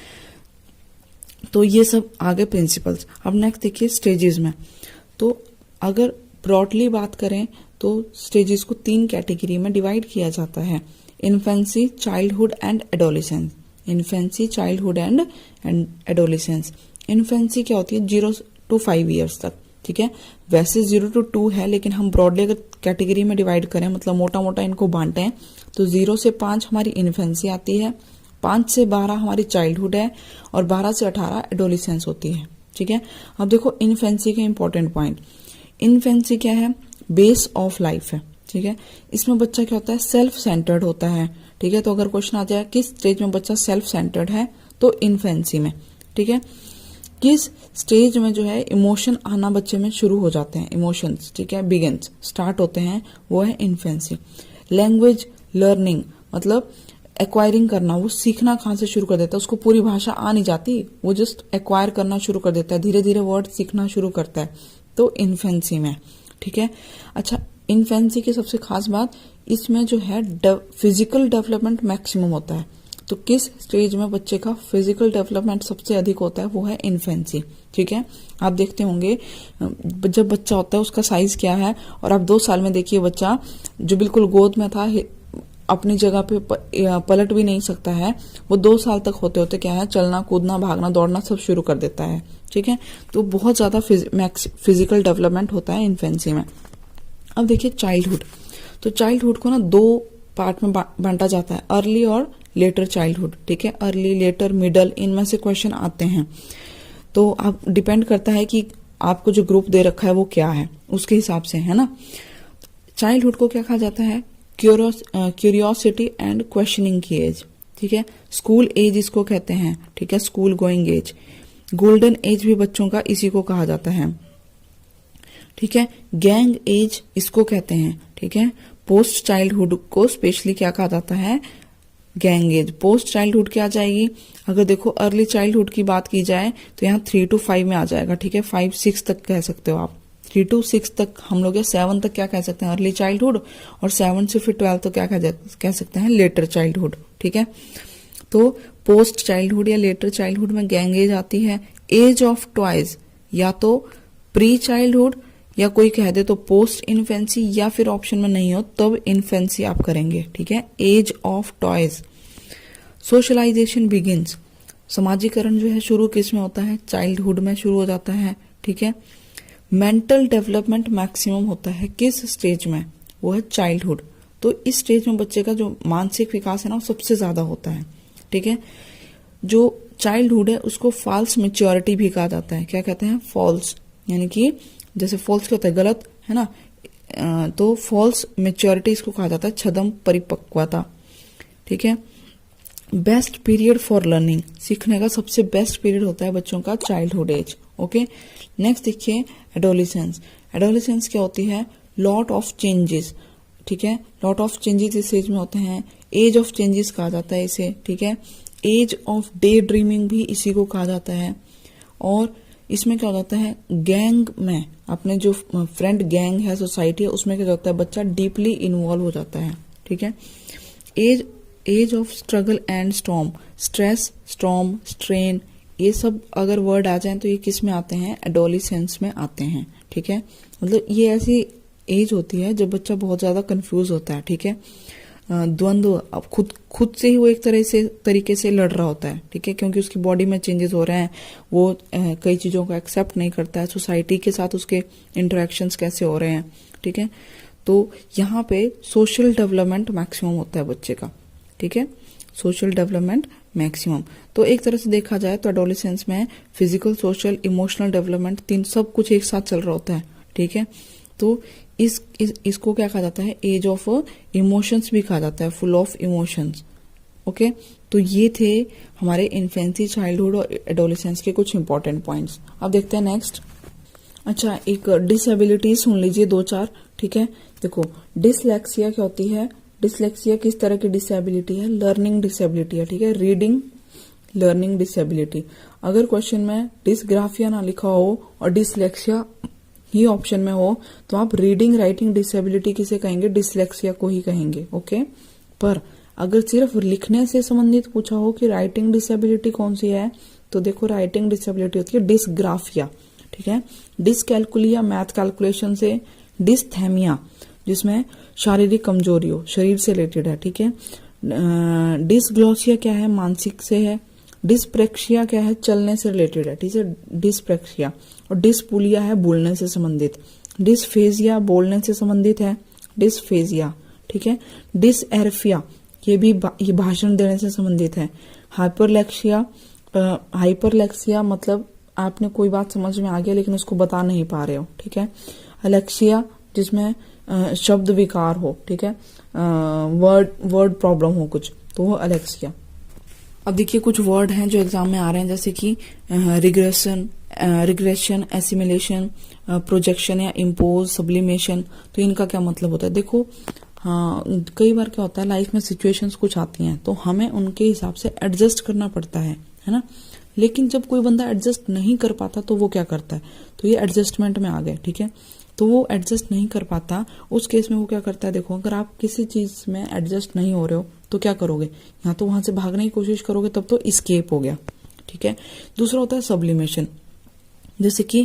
तो ये सब आगे प्रिंसिपल्स। अब नेक्स्ट देखिए स्टेजेस में। तो अगर ब्रॉडली बात करें तो स्टेजेस को 3 कैटेगरी में डिवाइड किया जाता है, infancy, childhood and adolescence. Infancy, childhood and adolescence. Infancy क्या होती है, 0 to 5 ईयर्स तक, ठीक है। वैसे 0 to 2 है, लेकिन हम ब्रॉडली अगर कैटेगरी में डिवाइड करें, मतलब मोटा मोटा इनको बांटें, तो 0 से 5 हमारी इन्फेंसी आती है, 5 से 12 हमारी चाइल्डहुड है, और 12 से 18 एडोलेसेंस होती है, ठीक है। अब देखो इन्फेंसी के इंपॉर्टेंट पॉइंट। इन्फेंसी क्या है, बेस ऑफ लाइफ है, ठीक है। इसमें बच्चा क्या होता है, सेल्फ सेंटर्ड होता है, ठीक है। तो अगर क्वेश्चन आ जाए किस स्टेज में बच्चा सेल्फ सेंटर्ड है, तो इन्फेंसी में, ठीक है। किस स्टेज में जो है इमोशन आना बच्चे में शुरू हो जाते हैं, इमोशंस, ठीक है, बिगिंस, स्टार्ट होते हैं, वो है इन्फेंसी। लैंग्वेज लर्निंग, मतलब एक्वायरिंग करना, वो सीखना कहाँ से शुरू कर देता है, उसको पूरी भाषा आ नहीं जाती, वो जस्ट एक्वायर करना शुरू कर देता है, धीरे धीरे वर्ड सीखना शुरू करता है, तो इन्फेंसी में, ठीक है। अच्छा, इन्फेंसी की सबसे खास बात, इसमें जो है फिजिकल डेवलपमेंट मैक्सिमम होता है। तो किस स्टेज में बच्चे का फिजिकल डेवलपमेंट सबसे अधिक होता है, वो है इन्फेंसी, ठीक है। आप देखते होंगे जब बच्चा होता है उसका साइज क्या है, और आप 2 साल में देखिए बच्चा जो बिल्कुल गोद में था, अपनी जगह पे पलट भी नहीं सकता है, वो 2 साल तक होते होते क्या है, चलना कूदना भागना दौड़ना सब शुरू कर देता है, ठीक है। तो बहुत ज्यादा फिजिकल डेवलपमेंट होता है इन्फेंसी में। अब देखिए चाइल्डहुड। तो चाइल्डहुड को ना 2 पार्ट में बांटा जाता है, अर्ली और लेटर चाइल्डहुड, ठीक है। अर्ली, लेटर, मिडल, इनमें से क्वेश्चन आते हैं। तो आप डिपेंड करता है कि आपको जो ग्रुप दे रखा है वो क्या है, उसके हिसाब से, है ना। चाइल्डहुड को क्या कहा जाता है, क्यूरियोसिटी एंड क्वेश्चनिंग की एज, ठीक है। स्कूल एज इसको कहते हैं, ठीक है, school going age. Golden age भी बच्चों का इसी को कहा जाता है, ठीक है। गैंग एज इसको कहते हैं, ठीक है। पोस्ट चाइल्डहुड को स्पेशली क्या कहा जाता है, गैंग एज। पोस्ट चाइल्डहुड क्या आ जाएगी, अगर देखो अर्ली चाइल्डहुड की बात की जाए तो यहाँ 3 to 5 में आ जाएगा, ठीक है। 5-6 तक कह सकते हो आप, 3 to 6 तक हम लोग, या 7 तक क्या कह सकते हैं, अर्ली चाइल्डहुड, और 7 से फिर 12 तो क्या कह सकते हैं, लेटर चाइल्डहुड, ठीक है। तो पोस्ट चाइल्डहुड या लेटर चाइल्डहुड में गैंग एज आती है। एज ऑफ टॉयज, या तो प्री चाइल्डहुड, या कोई कह दे तो पोस्ट इन्फेंसी, या फिर ऑप्शन में नहीं हो तब इन्फेंसी आप करेंगे, ठीक है। Age of toys. Socialisation begins, समाजीकरण जो है शुरू किस में होता है, चाइल्डहुड में शुरू हो जाता है, ठीक है। मेंटल डेवलपमेंट मैक्सिमम होता है किस स्टेज में, वो है चाइल्डहुड। तो इस स्टेज में बच्चे का जो मानसिक विकास है ना वो सबसे ज्यादा होता है, ठीक है। जो चाइल्डहुड है उसको फॉल्स मैच्योरिटी भी कहा जाता है। क्या कहते हैं, फॉल्स, यानी कि जैसे फॉल्स क्या होता है, गलत, है ना, तो फॉल्स मैच्योरिटी इसको कहा जाता है, छद्म परिपक्वता, ठीक है। बेस्ट पीरियड फॉर लर्निंग, सीखने का सबसे बेस्ट पीरियड होता है बच्चों का चाइल्डहुड एज, ओके। नेक्स्ट देखिए एडोलेसेंस। एडोलेसेंस क्या होती है, लॉट ऑफ चेंजेस, ठीक है, लॉट ऑफ चेंजेस इस एज में होते हैं। एज ऑफ चेंजेस कहा जाता है इसे, ठीक है। एज ऑफ डे ड्रीमिंग भी इसी को कहा जाता है। और इसमें क्या हो जाता है, गैंग में अपने जो फ्रेंड गैंग है, सोसाइटी है, उसमें क्या होता है, बच्चा डीपली इन्वॉल्व हो जाता है, ठीक है। Age of struggle and storm, stress, storm, strain, ये सब अगर वर्ड आ जाएं तो ये किस में आते हैं, एडोलिसेंस में आते हैं, ठीक है। मतलब ये ऐसी एज होती है जब बच्चा बहुत ज्यादा कंफ्यूज होता है, ठीक है। द्वंद्व, अब खुद से ही वो एक तरीके से लड़ रहा होता है, ठीक है, क्योंकि उसकी बॉडी में चेंजेस हो रहे हैं, वो कई चीजों को एक्सेप्ट नहीं करता है, सोसाइटी के साथ उसके इंटरेक्शंस कैसे हो रहे हैं, ठीक है। तो यहाँ पे सोशल डेवलपमेंट मैक्सिमम होता है बच्चे का, ठीक है, सोशल डेवलपमेंट मैक्सिमम। तो एक तरह से देखा जाए तो एडोलेसेंस में फिजिकल, सोशल, इमोशनल डेवलपमेंट, तीन सब कुछ एक साथ चल रहा होता है, ठीक है। तो इसको क्या कहा जाता है, एज ऑफ इमोशंस भी कहा जाता है, फुल ऑफ इमोशंस, ओके। तो ये थे हमारे इन्फेंसी, चाइल्डहुड और एडोलेसेंस के कुछ इंपॉर्टेंट पॉइंट्स। अब देखते हैं नेक्स्ट। अच्छा, एक डिसेबिलिटी सुन लीजिए 2-4, ठीक है। देखो, डिसलेक्सिया क्या होती है, डिसलेक्सिया किस तरह की डिसेबिलिटी है, लर्निंग डिसेबिलिटी है, ठीक है, रीडिंग लर्निंग डिसेबिलिटी। अगर क्वेश्चन में डिसग्राफिया ना लिखा हो और डिसलेक्सिया ही ऑप्शन में हो तो आप रीडिंग राइटिंग डिसेबिलिटी किसे कहेंगे, डिसलेक्सिया को ही कहेंगे, ओके। पर अगर सिर्फ लिखने से संबंधित पूछा हो कि राइटिंग डिसेबिलिटी कौन सी है, तो देखो राइटिंग डिसेबिलिटी होती है डिसग्राफिया, ठीक है। डिसकैलकुलिया मैथ कैलकुलेशन से, डिस्थेमिया जिसमें शारीरिक कमजोरी हो, शरीर से रिलेटेड है, ठीक है। डिसग्लोसिया क्या है, मानसिक से है। डिस्प्रेक्सिया क्या है, चलने से रिलेटेड है, ठीक है, डिस्प्रेक्सिया। और डिस्पुलिया है, बोलने से संबंधित। डिसफेजिया बोलने से संबंधित है, डिसफेजिया, ठीक है। डिसएर्फिया ये भाषण देने से संबंधित है। हाइपरलेक्सिया, हाइपरलेक्सिया मतलब आपने कोई बात समझ में आ गया लेकिन उसको बता नहीं पा रहे हो, ठीक है। अलेक्सिया जिसमें शब्द विकार हो, ठीक है, वर्ड प्रॉब्लम हो कुछ, तो वो अलेक्सिया। अब देखिए कुछ वर्ड हैं जो एग्जाम में आ रहे हैं, जैसे कि रिग्रेशन, एसिमिलेशन, प्रोजेक्शन या इम्पोज, सब्लिमेशन। तो इनका क्या मतलब होता है, देखो हाँ, कई बार क्या होता है लाइफ में सिचुएशंस कुछ आती हैं तो हमें उनके हिसाब से एडजस्ट करना पड़ता है ना। लेकिन जब कोई बंदा एडजस्ट नहीं कर पाता तो वो क्या करता है, तो ये एडजस्टमेंट में आ गए, ठीक है। तो वो एडजस्ट नहीं कर पाता, उस केस में वो क्या करता है, देखो अगर आप किसी चीज में एडजस्ट नहीं हो रहे हो तो क्या करोगे, या तो वहां से भागने की कोशिश करोगे, तब तो इस्केप हो गया, ठीक है। दूसरा होता है सब्लिमेशन, जैसे कि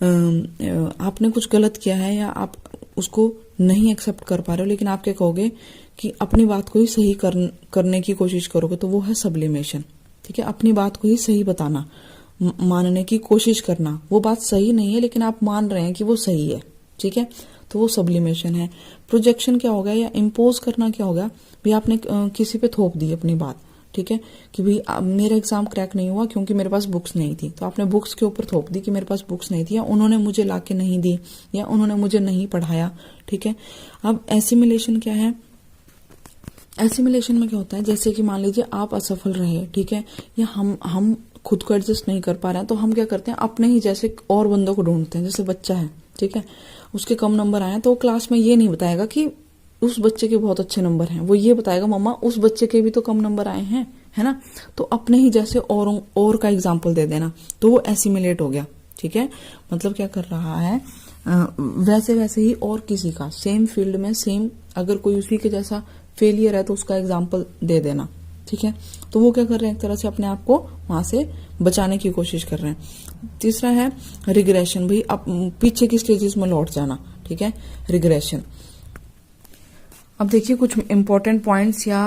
आपने कुछ गलत किया है या आप उसको नहीं एक्सेप्ट कर पा रहे हो, लेकिन आप क्या कहोगे कि अपनी बात को ही सही करने की कोशिश करोगे, तो वो है सब्लिमेशन, ठीक है। अपनी बात को ही सही बताना, मानने की कोशिश करना, वो बात सही नहीं है लेकिन आप मान रहे हैं कि वो सही है, ठीक है, तो वो सब्लिमेशन है। प्रोजेक्शन क्या होगा या इम्पोज करना क्या होगा, भी आपने किसी पे थोप दी अपनी बात, ठीक है, कि भाई मेरा एग्जाम क्रैक नहीं हुआ क्योंकि मेरे पास बुक्स नहीं थी, तो आपने बुक्स के ऊपर थोप दी कि मेरे पास बुक्स नहीं थी, या उन्होंने मुझे लाके नहीं दी, या उन्होंने मुझे नहीं पढ़ाया, ठीक है। अब एसिमिलेशन क्या है, एसिमिलेशन में क्या होता है, जैसे कि मान लीजिए आप असफल रहे, ठीक है, या हम खुद को एडजस्ट नहीं कर पा रहे हैं, तो हम क्या करते हैं अपने ही जैसे और बंदों को ढूंढते हैं। जैसे बच्चा है, ठीक है, उसके कम नंबर आए तो वो क्लास में ये नहीं बताएगा कि उस बच्चे के बहुत अच्छे नंबर हैं, वो ये बताएगा मम्मा उस बच्चे के भी तो कम नंबर आए हैं, है ना। तो अपने ही जैसे और का एग्जाम्पल दे देना, तो वो एसिमिलेट हो गया, ठीक है। मतलब क्या कर रहा है, वैसे वैसे ही और किसी का सेम फील्ड में सेम अगर कोई उसी के जैसा फेलियर है तो उसका एग्जाम्पल दे देना, ठीक है। तो वो क्या कर रहे हैं, एक तरह से अपने आप को वहां से बचाने की कोशिश कर रहे हैं। तीसरा है रिग्रेशन, भाई अब पीछे की स्टेजेस में लौट जाना, ठीक है, रिग्रेशन। अब देखिए कुछ इंपॉर्टेंट पॉइंट्स या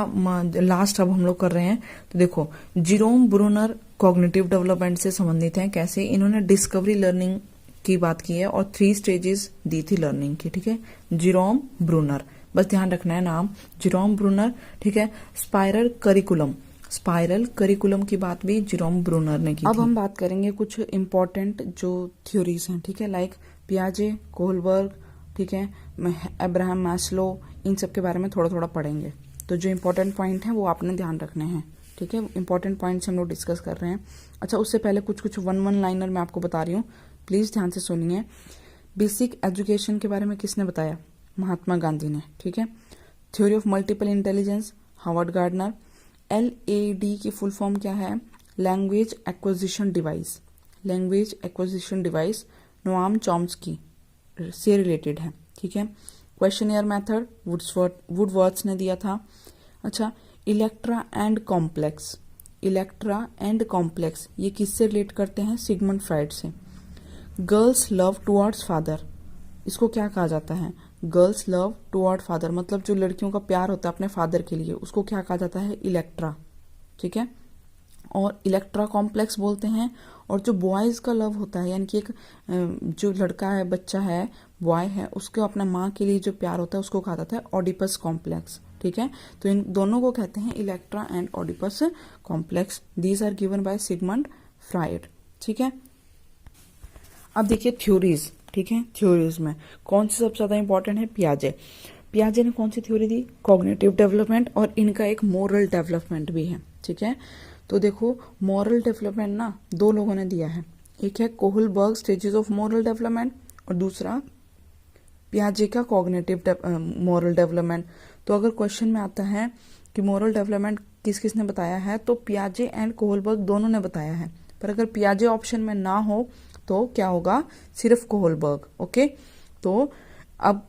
लास्ट अब हम लोग कर रहे हैं। तो देखो जेरोम ब्रूनर कॉग्निटिव डेवलपमेंट से संबंधित हैं, कैसे, इन्होंने डिस्कवरी लर्निंग की बात की है और 3 स्टेजेस दी थी लर्निंग की, ठीक है। जेरोम ब्रूनर, बस ध्यान रखना है नाम, जेरोम ब्रूनर, ठीक है। स्पाइरल करिकुलम की बात भी जेरोम ब्रूनर ने की। अब हम बात करेंगे कुछ इंपॉर्टेंट जो थ्योरीज हैं, ठीक है, लाइक पियाजे, कोहलबर्ग, ठीक है, अब्राहम मैस्लो, इन सब के बारे में थोड़ा थोड़ा पढ़ेंगे। तो जो इंपॉर्टेंट पॉइंट है वो आपने ध्यान रखने हैं, ठीक है। इंपॉर्टेंट पॉइंट्स हम लोग डिस्कस कर रहे हैं। अच्छा, उससे पहले कुछ वन लाइनर मैं आपको बता रही हूँ, प्लीज ध्यान से सुनिए। बेसिक एजुकेशन के बारे में किसने बताया? महात्मा गांधी ने, ठीक है। Theory of multiple intelligence, Harvard gardener. LAD की फुल फॉर्म क्या है? Language acquisition device. Language acquisition device Noam Chomsky से रिलेटेड है, ठीक है। क्वेश्चनियर मेथड वुडवर्ड्स ने दिया था। अच्छा, Electra and complex. Electra and complex ये किससे रिलेट करते हैं? सिगमंड फ्राइड से। गर्ल्स लव टुवर्ड्स फादर, इसको क्या कहा जाता है? गर्ल्स लव टुवर्ड फादर, मतलब जो लड़कियों का प्यार होता है अपने फादर के लिए, उसको क्या कहा जाता है? इलेक्ट्रा, ठीक है। और इलेक्ट्रा कॉम्प्लेक्स बोलते हैं। और जो बॉयज का लव होता है, यानी कि एक जो लड़का है, बच्चा है, बॉय है, उसको अपना माँ के लिए जो प्यार होता है उसको कहा जाता है ऑडिपस कॉम्प्लेक्स, ठीक है। तो इन दोनों को कहते हैं Electra and Oedipus complex. These are given by Sigmund Freud, ठीक है। अब देखिए थ्योरीज, ठीक है। थ्योरीज में कौन सी सबसे ज्यादा इंपॉर्टेंट है? पियाजे। पियाजे ने कौन सी थ्योरी दी? कॉग्निटिव डेवलपमेंट, और इनका एक मोरल डेवलपमेंट भी है, ठीक है। तो देखो मॉरल डेवलपमेंट ना दो लोगों ने दिया है, एक है Kohlberg stages of moral development और दूसरा पियाजे का कॉग्निटिव मॉरल डेवलपमेंट। तो अगर क्वेश्चन में आता है कि मॉरल डेवलपमेंट किस किस ने बताया है, तो पियाजे एंड कोहलबर्ग दोनों ने बताया है। पर अगर पियाजे ऑप्शन में ना हो तो क्या होगा? सिर्फ कोहलबर्ग, ओके। तो अब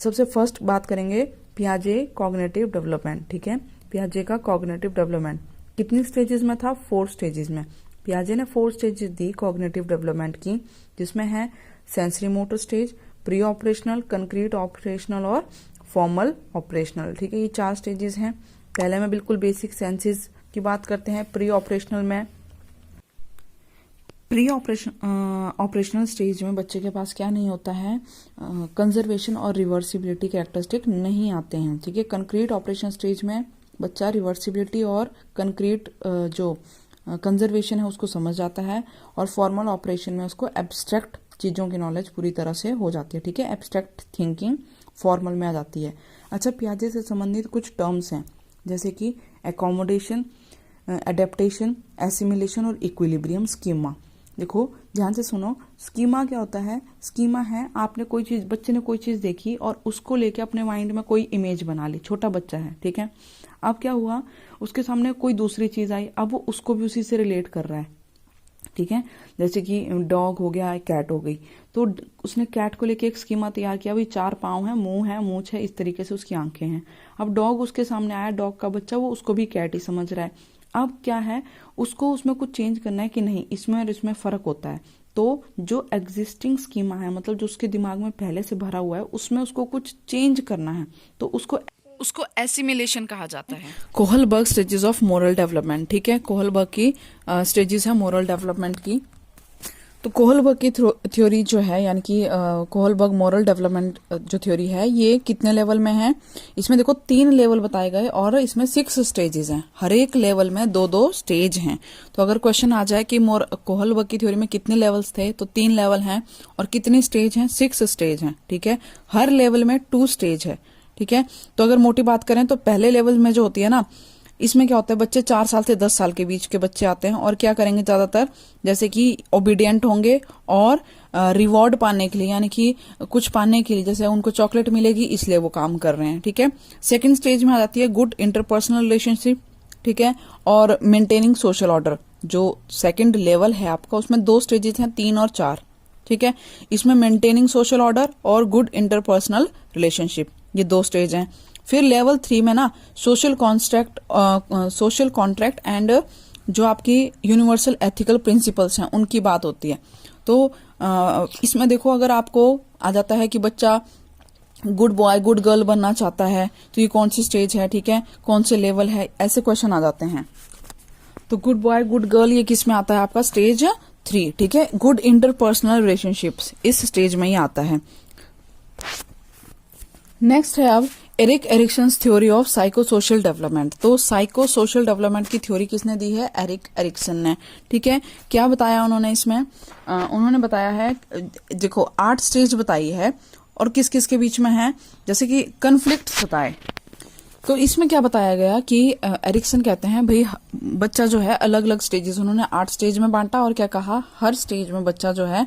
सबसे फर्स्ट बात करेंगे पियाजे कॉग्निटिव डेवलपमेंट, ठीक है। पियाजे का कॉग्निटिव डेवलपमेंट कितनी स्टेजेस में था? 4 स्टेजेस में। पियाजे ने 4 स्टेजेस दी कॉग्निटिव डेवलपमेंट की, जिसमें है sensory motor stage, pre operational, concrete operational और फॉर्मल ऑपरेशनल, ठीक है। ये 4 स्टेजेस हैं। पहले में बिल्कुल बेसिक सेंसेस की बात करते हैं। प्री ऑपरेशनल में, प्री ऑपरेशनल स्टेज में बच्चे के पास क्या नहीं होता है? कंजर्वेशन और रिवर्सिबिलिटी कैरेक्टरिस्टिक नहीं आते हैं, ठीक है। कंक्रीट ऑपरेशन स्टेज में बच्चा रिवर्सिबिलिटी और कंक्रीट जो कंजर्वेशन है उसको समझ जाता है, और फॉर्मल ऑपरेशन में उसको एब्स्ट्रैक्ट चीजों की नॉलेज पूरी तरह से हो जाती है, ठीक है। एब्स्ट्रैक्ट थिंकिंग फॉर्मल में आ जाती है। अच्छा, पियाजे से संबंधित कुछ टर्म्स हैं, जैसे कि एकोमोडेशन, एडेप्टेशन, एसिमिलेशन और इक्विलिब्रियम स्कीमा। देखो ध्यान से सुनो, स्कीमा क्या होता है? स्कीमा है आपने कोई चीज, बच्चे ने कोई चीज देखी और उसको लेके अपने माइंड में कोई इमेज बना ली। छोटा बच्चा है, ठीक है। अब क्या हुआ, उसके सामने कोई दूसरी चीज आई, अब वो उसको भी उसी से रिलेट कर रहा है, ठीक है। जैसे कि डॉग हो गया, कैट हो गई, तो उसने कैट को लेके एक स्कीमा तैयार किया, भाई 4 पांव है, मूंछ है, इस तरीके से उसकी आंखें हैं। अब डॉग उसके सामने आया, डॉग का बच्चा, वो उसको भी कैट ही समझ रहा है। अब क्या है, उसको उसमें कुछ चेंज करना है कि नहीं, इसमें और इसमें फर्क होता है। तो जो एग्जिस्टिंग स्कीमा है, मतलब जो उसके दिमाग में पहले से भरा हुआ है, उसमें उसको कुछ चेंज करना है, तो उसको एसिमिलेशन कहा जाता है। Kohlberg stages of moral development, ठीक है। कोहलबर्ग की स्टेजेस है मोरल डेवलपमेंट की। तो कोहलबर्ग की थ्योरी जो है, यानी कि कोहलबर्ग मॉरल डेवलपमेंट जो थ्योरी है, ये कितने लेवल में है? इसमें देखो 3 लेवल बताए गए और इसमें 6 स्टेजेस हैं। हर एक लेवल में 2-2 स्टेज हैं। तो अगर क्वेश्चन आ जाए कि कोहलबर्ग की थ्योरी में कितने लेवल्स थे, तो 3 लेवल हैं। और कितने स्टेज हैं? 6 स्टेज हैं, ठीक है। हर लेवल में 2 स्टेज है, ठीक है। तो अगर मोटी बात करें तो पहले लेवल में जो होती है ना, इसमें क्या होता है, बच्चे 4 साल से 10 साल के बीच के बच्चे आते हैं और क्या करेंगे ज्यादातर, जैसे कि ओबीडियंट होंगे और रिवॉर्ड पाने के लिए, यानी कि कुछ पाने के लिए, जैसे उनको चॉकलेट मिलेगी इसलिए वो काम कर रहे हैं, ठीक है। सेकंड स्टेज में आ जाती है गुड इंटरपर्सनल रिलेशनशिप, ठीक है, और मेंटेनिंग सोशल ऑर्डर। जो सेकंड लेवल है आपका, उसमें 2 स्टेजेस हैं, 3 और 4, ठीक है। इसमें मेंटेनिंग सोशल ऑर्डर और गुड इंटरपर्सनल रिलेशनशिप, ये 2 स्टेज हैं। फिर लेवल 3 में ना सोशल कॉन्ट्रैक्ट एंड जो आपकी यूनिवर्सल एथिकल प्रिंसिपल्स हैं उनकी बात होती है। तो इसमें देखो, अगर आपको आ जाता है कि बच्चा गुड बॉय गुड गर्ल बनना चाहता है, तो ये कौन सी स्टेज है, ठीक है, कौन से लेवल है, ऐसे क्वेश्चन आ जाते हैं। तो गुड बॉय गुड गर्ल ये किस में आता है आपका? स्टेज 3, ठीक है। गुड इंटरपर्सनल रिलेशनशिप्स इस स्टेज में ही आता है। नेक्स्ट है अब Erik Erikson's theory of psycho social development. तो साइको सोशल डेवलपमेंट की थ्योरी किसने दी है? एरिक एरिक्सन ने, ठीक है। क्या बताया उन्होंने इसमें? उन्होंने बताया है, देखो 8 स्टेज बताई है और किस किस के बीच में है, जैसे कि कन्फ्लिक्ट बताए। तो इसमें क्या बताया गया कि एरिक्सन कहते हैं भाई बच्चा जो है अलग अलग स्टेजेस, उन्होंने 8 स्टेज में बांटा और क्या कहा, हर स्टेज में बच्चा जो है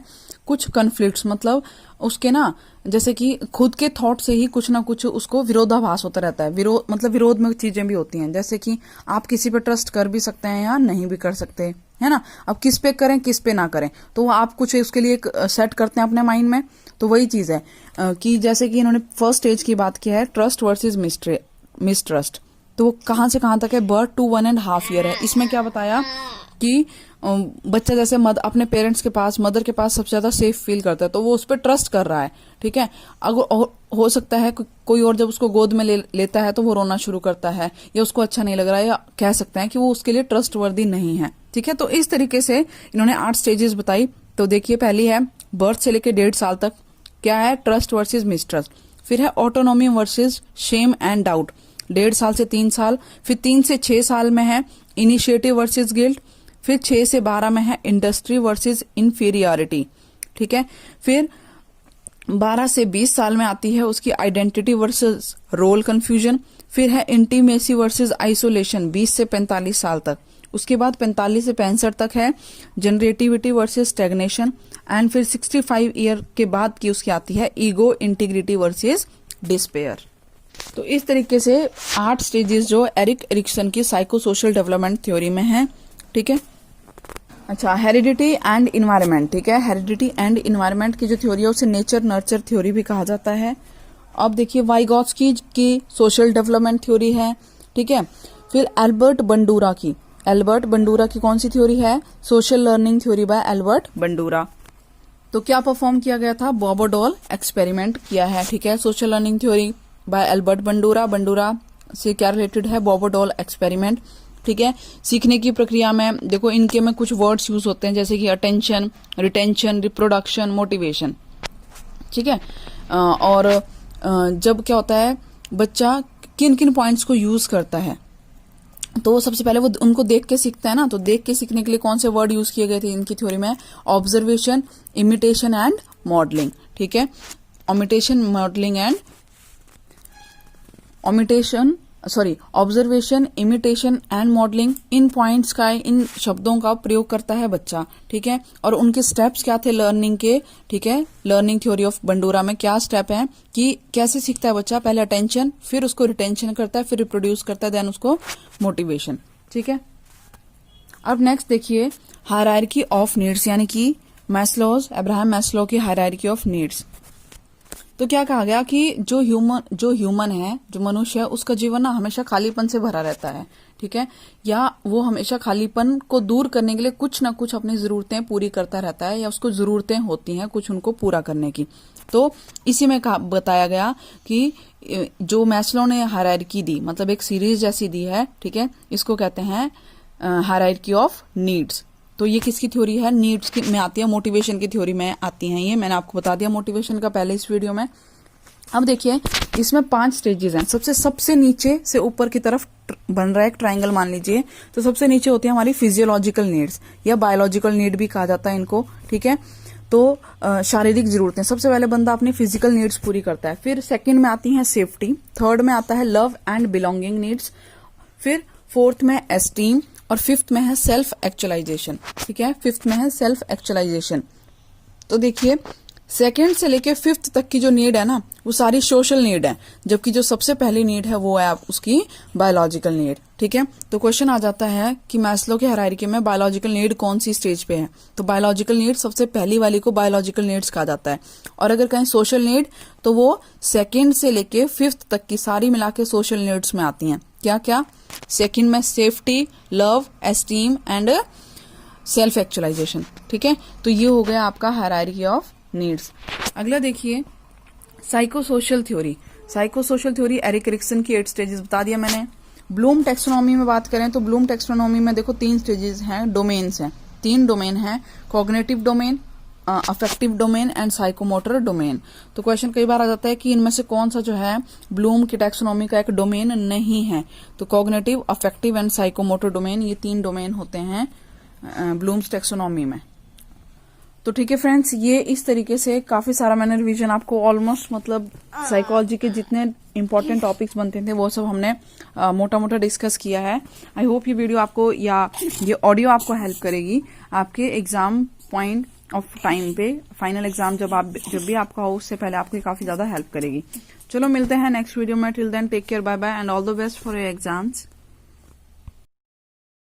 कुछ कन्फ्लिक्ट्स, मतलब उसके ना जैसे कि खुद के थॉट से ही कुछ ना कुछ उसको विरोधाभास होता रहता है। मतलब विरोध में चीजें भी होती हैं, जैसे कि आप किसी पे ट्रस्ट कर भी सकते हैं या नहीं भी कर सकते, है ना। अब किस पे करें किस पे ना करें, तो आप कुछ उसके लिए सेट करते हैं अपने माइंड में। तो वही चीज है कि जैसे कि इन्होंने फर्स्ट स्टेज की बात की है, ट्रस्ट वर्सेस मिसट्रस्ट। तो वो कहाँ से कहाँ तक है, बर्थ टू 1.5 ईयर है। इसमें क्या बताया कि बच्चा जैसे अपने पेरेंट्स के पास, मदर के पास सबसे ज्यादा सेफ फील करता है, तो वो उस पर ट्रस्ट कर रहा है, ठीक है। अगर हो सकता है कोई और जब उसको गोद में लेता है तो वो रोना शुरू करता है, या उसको अच्छा नहीं लग रहा है, या कह सकते हैं कि वो उसके लिए ट्रस्टवर्दी नहीं है, ठीक है। तो इस तरीके से इन्होंने 8 स्टेजेस बताई। तो देखिए, पहली है बर्थ से लेकर 1.5 साल तक, क्या है, ट्रस्ट वर्सेज मिसट्रस्ट। फिर है autonomy versus shame and doubt, 1.5 साल से 3 साल। फिर 3 से 6 साल में है इनिशिएटिव वर्सेज गिल्ट। फिर 6 से 12 में है इंडस्ट्री वर्सेज इंफीरियरिटी, ठीक है। फिर 12 से 20 साल में आती है उसकी आइडेंटिटी वर्सेज रोल कंफ्यूजन। फिर है इंटीमेसी वर्सेज आइसोलेशन, 20 से 45 साल तक। उसके बाद 45 से 65 तक है जनरेटिविटी वर्सेज स्टैग्नेशन। एंड फिर 65 ईयर के बाद की उसकी आती है ईगो इंटीग्रिटी वर्सेज डिस्पेयर। तो इस तरीके से 8 स्टेजेस जो एरिक एरिक्सन की साइको सोशल डेवलपमेंट थ्योरी में है, ठीक है। अच्छा, हेरिडिटी एंड इन्वायरमेंट, ठीक है। हेरिडिटी एंड इन्वायरमेंट की जो थ्योरी है उसे नेचर नर्चर थ्योरी भी कहा जाता है। अब देखिए, वाइगॉत्स्की की सोशल डेवलपमेंट थ्योरी है, ठीक है। फिर एल्बर्ट बंडूरा की कौन सी थ्योरी है, social learning theory by Albert Bandura. तो क्या परफॉर्म किया गया था, बॉबोडॉल एक्सपेरिमेंट किया है, ठीक है। Social learning theory by Albert Bandura से क्या रिलेटेड है, बॉबोडॉल एक्सपेरिमेंट, ठीक है। सीखने की प्रक्रिया में देखो, इनके में कुछ वर्ड्स यूज होते हैं जैसे कि अटेंशन, रिटेंशन, रिप्रोडक्शन, मोटिवेशन, ठीक है। और जब क्या होता है, बच्चा किन किन पॉइंट्स को यूज करता है, तो सबसे पहले वो उनको देख के सीखता है ना। तो देख के सीखने के लिए कौन से वर्ड यूज किए गए थे इनकी थ्योरी में, ऑब्जर्वेशन, इमिटेशन एंड मॉडलिंग, ठीक है। Observation, imitation and modelling, in points का, इन शब्दों का प्रयोग करता है बच्चा, ठीक है। और उनके स्टेप्स क्या थे लर्निंग के, ठीक है। लर्निंग थ्योरी ऑफ बंडूरा में क्या स्टेप है कि कैसे सीखता है बच्चा, पहले अटेंशन, फिर उसको रिटेंशन करता है, फिर रिप्रोड्यूस करता है, देन उसको मोटिवेशन, ठीक है। अब नेक्स्ट देखिए, हायरार्की ऑफ नीड्स, यानी कि अब्राहम मैस्लो की हायरार्की ऑफ नीड्स। तो क्या कहा गया कि जो ह्यूमन है, जो मनुष्य है, उसका जीवन ना हमेशा खालीपन से भरा रहता है, ठीक है। या वो हमेशा खालीपन को दूर करने के लिए कुछ ना कुछ अपनी जरूरतें पूरी करता रहता है, या उसको जरूरतें होती हैं कुछ उनको पूरा करने की। तो इसी में बताया गया कि जो मैस्लो ने हायरार्की दी, मतलब एक सीरीज जैसी दी है, ठीक है, इसको कहते हैं हायरार्की ऑफ नीड्स। तो ये किसकी थ्योरी है, नीड्स की में आती है, मोटिवेशन की थ्योरी में आती हैं। ये मैंने आपको बता दिया मोटिवेशन का पहले इस वीडियो में। अब देखिए, इसमें 5 स्टेजेस हैं। सबसे नीचे से ऊपर की तरफ बन रहा है एक ट्रायंगल, मान लीजिए। तो सबसे नीचे होती है हमारी फिजियोलॉजिकल नीड्स, या बायोलॉजिकल नीड भी कहा जाता है इनको, ठीक है। तो शारीरिक जरूरतें, सबसे पहले बंदा अपनी फिजिकल नीड्स पूरी करता है। फिर सेकंड में आती है सेफ्टी, थर्ड में आता है लव एंड बिलोंगिंग नीड्स, फिर फोर्थ में एस्टीम, और 5th में है सेल्फ एक्चुअलाइजेशन, ठीक है। 5th में है सेल्फ एक्चुअलाइजेशन। तो देखिए, 2nd से लेके 5th तक की जो नीड है ना, वो सारी सोशल नीड है, जबकि जो सबसे पहली नीड है वो है उसकी बायोलॉजिकल नीड, ठीक है। तो क्वेश्चन आ जाता है कि मैस्लो की हायरार्की में बायोलॉजिकल नीड कौन सी स्टेज पे है, तो बायोलॉजिकल नीड सबसे पहली वाली को बायोलॉजिकल नीड्स कहा जाता है। और अगर कहें सोशल नीड, तो वो 2nd से लेके 5th तक की सारी मिला के सोशल नीड्स में आती हैं। क्या क्या, 2nd में safety, love, esteem and self actualisation, ठीक है। तो ये हो गया आपका हायरार्की ऑफ नीड्स। अगला देखिए, psycho social theory Erik Erikson की 8 स्टेजेस बता दिया मैंने। ब्लूम टेक्सोनॉमी में बात करें तो ब्लूम टेक्सोनॉमी में देखो 3 स्टेजेस हैं, डोमेन्स हैं, 3 डोमेन हैं, cognitive domain, affective domain and psychomotor domain. तो क्वेश्चन कई बार आ जाता है कि इनमें से कौन सा जो है ब्लूम की टैक्सोनॉमी का एक डोमेन नहीं है। तो cognitive, affective and psychomotor domain, ये 3 डोमेन होते हैं ब्लूम्स टैक्सोनॉमी में। तो ठीक है फ्रेंड्स, ये इस तरीके से काफी सारा मैंने रिवीजन आपको ऑलमोस्ट, मतलब साइकोलॉजी के जितने इंपॉर्टेंट टॉपिक्स बनते थे वो सब हमने मोटा मोटा डिस्कस किया है। आई होप ये वीडियो आपको या ये ऑडियो आपको हेल्प करेगी आपके एग्जाम पॉइंट ऑफ टाइम पे फाइनल एग्जाम जब भी आपका हो उससे पहले आपको काफी ज्यादा हेल्प करेगी। चलो मिलते हैं नेक्स्ट वीडियो में। Till then take care, bye bye and all the best for your exams.